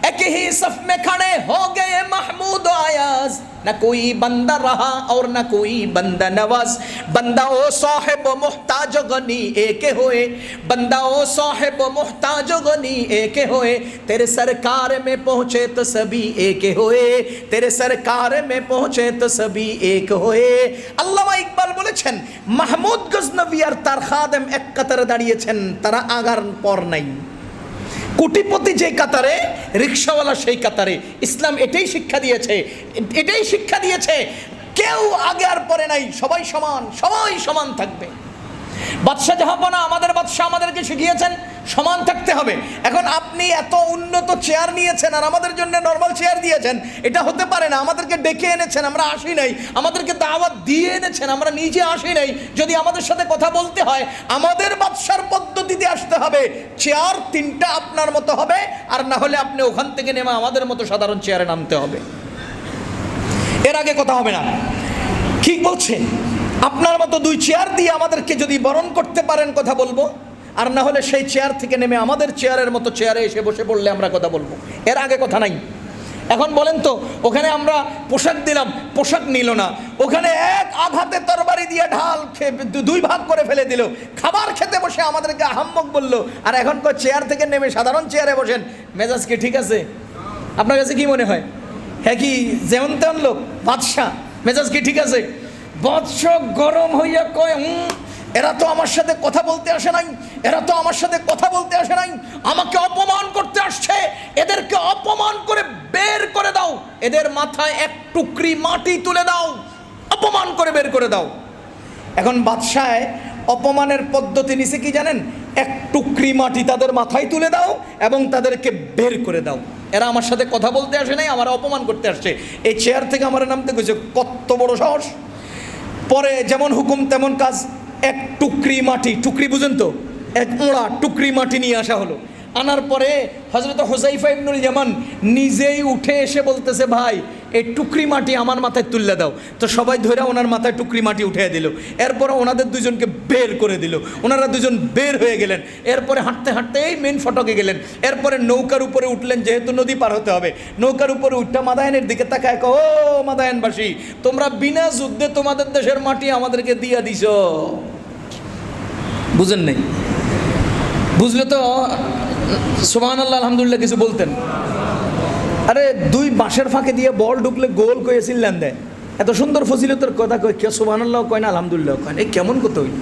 एक ही सफ में खड़े हो गए महमूद अयाज न कोई बंदा रहा और न कोई बंदा नवाज बंदा ओ साहिब मुहताज गनी एक होए बंदा ओ साहिब मुहताज गनी एक होए तेरे सरकार में पहुँचे तो सभी एक होए तेरे सरकार में पहुँचे तो सभी एक होए। আল্লামা ইকবাল বলেছেন মাহমুদ গজনবী আর তার খাদেম এক কাতারে দাঁড়িয়েছেন, তারা আগার পর নাই। কোটিপতি যে কাতারে, রিকশাওয়ালা সেই কাতারে। ইসলাম এটাই শিক্ষা দিয়েছে, এটাই শিক্ষা দিয়েছে, কেউ আগে আর পরে নাই, সবাই সমান, সবাই সমান থাকবে। বাদশাহ জাহাপনা আমাদের বাদশাহ আমাদেরকে শিখিয়েছেন সমান থাকতে হবে। এখন আপনি এত উন্নত চেয়ার নিয়েছেন আর আমাদের জন্য নর্মাল চেয়ার দিয়েছেন, এটা হতে পারে না। আমাদেরকে ডেকে এনেছেন, আমরা আসি নাই। আমাদেরকে দাওয়াত দিয়ে এনেছেন, আমরা নিজে আসি নাই। যদি আমাদের সাথে কথা বলতে হয় আমাদের বাদশার পদ্ধতিতে আসতে হবে। চেয়ার 3টা আপনার মতো হবে, আর না হলে আপনি ওখান থেকে নেমে আমাদের মতো সাধারণ চেয়ারে নামতে হবে, এর আগে কথা হবে না। ঠিক বলছে, আপনার মতো 2 চেয়ার দিয়ে আমাদেরকে যদি বরণ করতে পারেন কথা বলবো, আর না হলে সেই চেয়ার থেকে নেমে আমাদের চেয়ারের মতো চেয়ারে এসে বসে পড়লে আমরা কথা বলবো, এর আগে কথা নাই। এখন বলেন তো, ওখানে আমরা পোশাক দিলাম, পোশাক নিল না। ওখানে এক আঘাতে তরবারি দিয়ে ঢাল 2 ভাগ করে ফেলে দিল। খাবার খেতে বসে আমাদেরকে আহাম্মক বলল, আর এখন চেয়ার থেকে নেমে সাধারণ চেয়ারে বসেন। মেজাজ কি ঠিক আছে? আপনার কাছে কি মনে হয়? হ্যাঁ, কি যেমন তেমন লোক বাদশাহ, মেজাজ কি ঠিক আছে? বাদশাহ গরম হইয়া কয়, এরা তো আমার সাথে কথা বলতে আসে নাই, এরা তো আমার সাথে কথা বলতে আসে নাই, আমাকে অপমান করতে আসছে, এদেরকে অপমান করে বের করে দাও, এদের মাথায় 1 টুকরি মাটি তুলে দাও, অপমান করে বের করে দাও। এখন বাদশাহ অপমানের পদ্ধতি নিছে কি জানেন? 1 টুকরি মাটি তাদের মাথায় তুলে দাও এবং তাদেরকে বের করে দাও। এরা আমার সাথে কথা বলতে আসে নাই, আমার অপমান করতে আসছে, এই চেয়ার থেকে আমার নামতে কইছে। কত বড় সাহস! পরে যেমন হুকুম তেমন কাজ। 1 টুকরি মাটি, টুকরি বুঝেন তো, 1 মোড়া টুকরি মাটি নিয়ে আসা হলো। আনার পরে হযরত হুযায়ফা ইবনুল ইয়ামান নিজেই উঠে এসে বলতেছে, ভাই এই টুকরি মাটি আমার মাথায় তুলে দাও। তো সবাই ধরে ওনার মাথায় টুকরি মাটি উঠিয়ে দিল। এরপরে ওনাদের 2জনকে বের করে দিল, ওনারা 2জন বের হয়ে গেলেন। এরপরে হাঁটতে হাঁটতে এই মেন ফটকে গেলেন। এরপরে নৌকার উপরে উঠলেন, যেহেতু নদী পার হতে হবে। নৌকার উপরে উঠটা মাদায়েনের দিকে তাকায়, ও মাদায়েনবাসী, তোমরা বিনা যুদ্ধে তোমাদের দেশের মাটি আমাদেরকে দিয়া দিছ। বুঝেন নাই? বুঝলে তো সুবহানাল্লাহ আলহামদুলিল্লাহ কিছু বলতেন। আরে 2 বাঁশের ফাঁকে দিয়ে বল ঢুকলে গোল কয়েছিলেন দেয়, এত সুন্দর ফজিলতের কথা কয়, কে সুবহানাল্লাহ কয় না আলহামদুলিল্লাহ কয় না, এই কেমন কথা হইল?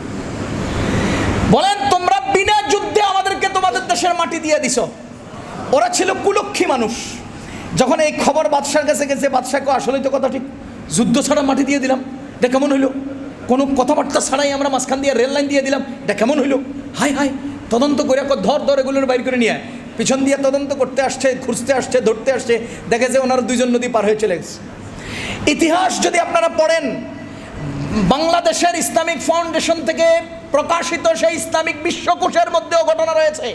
বলেন, তোমরা বিনা যুদ্ধে আমাদেরকে তোমাদের দেশের মাটি দিয়ে দিছ। ওরা ছিল কুলক্ষী মানুষ। যখন এই খবর বাদশার কাছে গেছে, বাদশাকে আসলেই তো কথা ঠিক, যুদ্ধ ছাড়া মাটি দিয়ে দিলাম, এটা কেমন হইলো? কোনো কথাবার্তা ছাড়াই আমরা মাঝখান দিয়ে রেল লাইন দিয়ে দিলাম, এটা কেমন হইলো? হাই হাই, তদন্ত করে ধর এগুলোর বাইর করে নিয়ে পিছন দিয়ে তদন্ত করতে আসছে, খুঁজতে আসছে, ধরতে আসছে, দেখে যে ওনার 2জন নদী পার হয়ে চলে গেছে। ইতিহাস যদি আপনারা পড়েন, বাংলাদেশের ইসলামিক ফাউন্ডেশন থেকে প্রকাশিত সেই ইসলামিক বিশ্বকোষের মধ্যেও ঘটনা রয়েছে,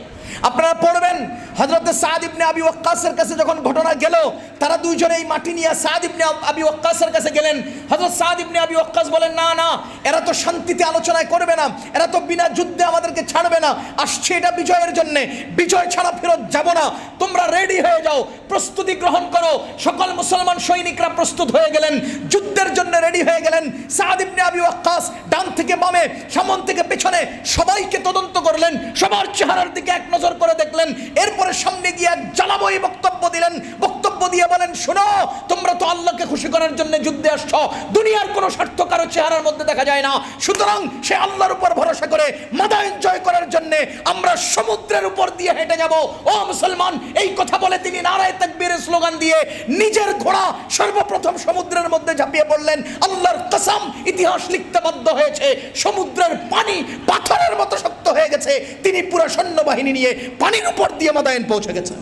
আপনারা পড়বেন। হযরত সাদ ইবনে আবি ওয়াক্কাসের কাছে যখন ঘটনা গেল, তারা 2জনে এই মাটি নিয়ে সাদ ইবনে আবি ওয়াক্কাসের কাছে গেলেন। হযরত সাদ ইবনে আবি ওয়াক্কাস বলেন, না না, এরা তো শান্তিতে আলোচনা করবে না, এরা তো বিনা যুদ্ধে আমাদেরকে ছাড়বে না, আসছে এটা বিজয়ের জন্য, বিজয় ছাড়া ফেরত যাব না, তোমরা রেডি হয়ে যাও, প্রস্তুতি গ্রহণ করো। সকল মুসলমান সৈনিকরা প্রস্তুত হয়ে গেলেন, যুদ্ধের জন্য রেডি হয়ে গেলেন। সাদ ইবনে আবি ওয়াক্কাস ডান থেকে বামে, সামন থেকে পেছনে সবাইকে তদন্ত করলেন, সবার চেহারার দিকে এক নজর করে দেখলেন। এরপরে সামনে গিয়ে এক জ্বালাময়ী বক্তব্য দিলেন। বক্তব্য দিয়ে বলেন, শোনো, তোমরা তো আল্লাহকে খুশি করার জন্য যুদ্ধে আসছো, দুনিয়ার কোনো স্বার্থ কারো চেহারার মধ্যে দেখা যায় না, সুতরাং সে আল্লাহর উপর ভরসা করে মাদায়েন জয় করার জন্য আমরা সমুদ্রের উপর দিয়ে হেঁটে যাব। ও মুসলমান, এই কথা বলে তিনি নারায়ে তাকবীরের স্লোগান দিয়ে নিজের ঘোড়া সর্বপ্রথম সমুদ্রের মধ্যে ঝাঁপিয়ে পড়লেন। আল্লাহর কসম, ইতিহাস লিখতে বাধ্য হয়েছে, সমুদ্রের পানি পাথরের মতো শক্ত হয়ে গেছে, তিনি পুরো সৈন্যবাহিনী নিয়ে পানির উপর দিয়ে মাদায়েন পৌঁছে গেছেন।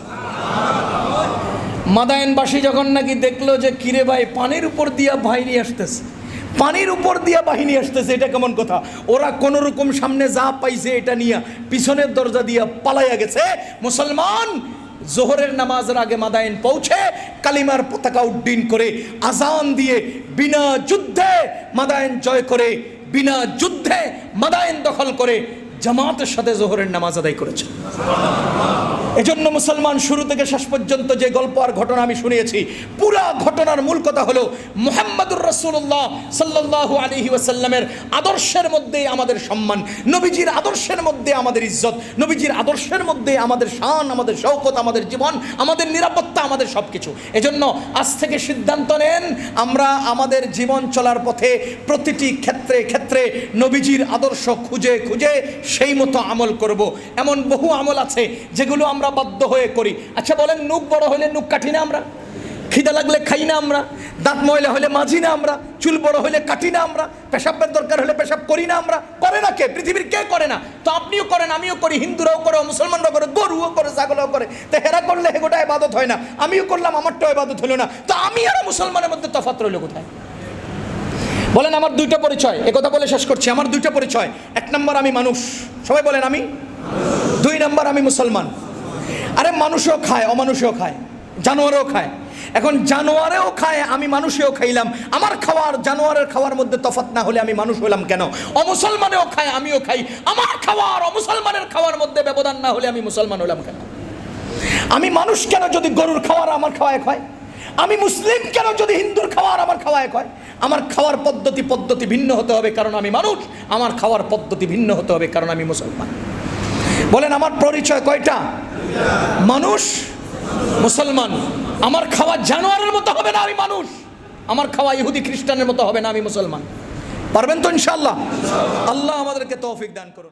মাদায়েনবাসী যখন নাকি দেখলো যে কিরে ভাই পানির উপর দিয়ে বাহিনী আসতেছে, পানির উপর দিয়া বাহিনী আসতেছে, এটা কেমন কথা? ওরা কোন রকম সামনে যা পাইছে এটা নিয়ে পিছনের দরজা দিয়া পালাইয়া গেছে। মুসলমান জোহরের নামাজের আগে মাদায়েন পৌঁছে কালিমার পতাকা উড্ডীন করে আজান দিয়ে বিনা যুদ্ধে মাদায়েন জয় করে, বিনা যুদ্ধে মাদায়েন দখল করে জামাতের সাথে জোহরের নামাজ আদায় করেছে। এজন্য মুসলমান শুরু থেকে শেষ পর্যন্ত যে গল্প আর ঘটনা আমি শুনিয়েছি, পুরা ঘটনার মূল কথা হলো মুহাম্মদুর রাসূলুল্লাহ সাল্লাল্লাহু আলাইহি ওয়াসাল্লামের আদর্শের মধ্যে আমাদের সম্মান, নবীজির আদর্শের মধ্যে আমাদের ইজ্জত, নবীজির আদর্শের মধ্যে আমাদের শান, আমাদের শওকত, আমাদের জীবন, আমাদের নিরাপত্তা, আমাদের সব কিছু। এজন্য আজ থেকে সিদ্ধান্ত নেন, আমরা আমাদের জীবন চলার পথে প্রতিটি ক্ষেত্রে ক্ষেত্রে নবীজির আদর্শ খুঁজে খুঁজে সেই মতো আমল করব। এমন বহু আমল আছে যেগুলো আমরা বাধ্য হয়ে করি। আচ্ছা বলেন, নুক বড় হলে নুক কাটি না আমরা? খিদা লাগলে খাই না আমরা? দাঁত ময়লা হলে মাজি না আমরা? চুল বড় হলে কাটি না আমরা? পেশাবের দরকার হলে পেশাব করি না আমরা? করে না কে? পৃথিবীর কে করে না? তো আপনিও করেন, আমিও করি, হিন্দুরাও করে, মুসলমানরাও করে, গরুও করে, ছাগলও করে। তো হেরা করলে হেগোটা ইবাদত হয় না? আমিও করলাম, আমারটাও ইবাদত হলো না? তো আমি আর মুসলমানের মধ্যে তফাৎ রইল কোথায়? বলেন, আমার দুইটা পরিচয়, একথা বলে শেষ করছি। আমার দুইটা পরিচয়, এক নম্বর আমি মানুষ, সবাই বলেন আমি। দুই নম্বর আমি মুসলমান। আরে মানুষও খায়, অমানুষও খায়, জানোয়ারও খায়। এখন জানোয়ারেও খায়, আমি মানুষেও খাইলাম। আমার খাওয়ার জানোয়ারের খাওয়ার মধ্যে তফাৎ না হলে আমি মানুষ হলাম কেন? অমুসলমানেও খায়, আমিও খাই। আমার খাওয়ার অমুসলমানের খাওয়ার মধ্যে ব্যবধান না হলে আমি মুসলমান হলাম কেন? আমি মানুষ কেন যদি গরুর খাওয়ার আমার খাওয়া এক হয়? আমি মুসলিম কেন যদি হিন্দুর খাওয়ার আমার খাওয়া এক হয়? আমার খাওয়ার পদ্ধতি ভিন্ন হতে হবে কারণ আমি মানুষ, আমার খাওয়ার পদ্ধতি ভিন্ন হতে হবে কারণ আমি মুসলমান। বলেন, আমার পরিচয় কয়টা? মানুষ, মুসলমান। আমার খাওয়া জানোয়ারের মতো হবে না, আমি মানুষ। আমার খাওয়া ইহুদি খ্রিস্টানের মতো হবে না, আমি মুসলমান। পারবেন তো ইনশাআল্লাহ? আল্লাহ আমাদেরকে তৌফিক দান করুন।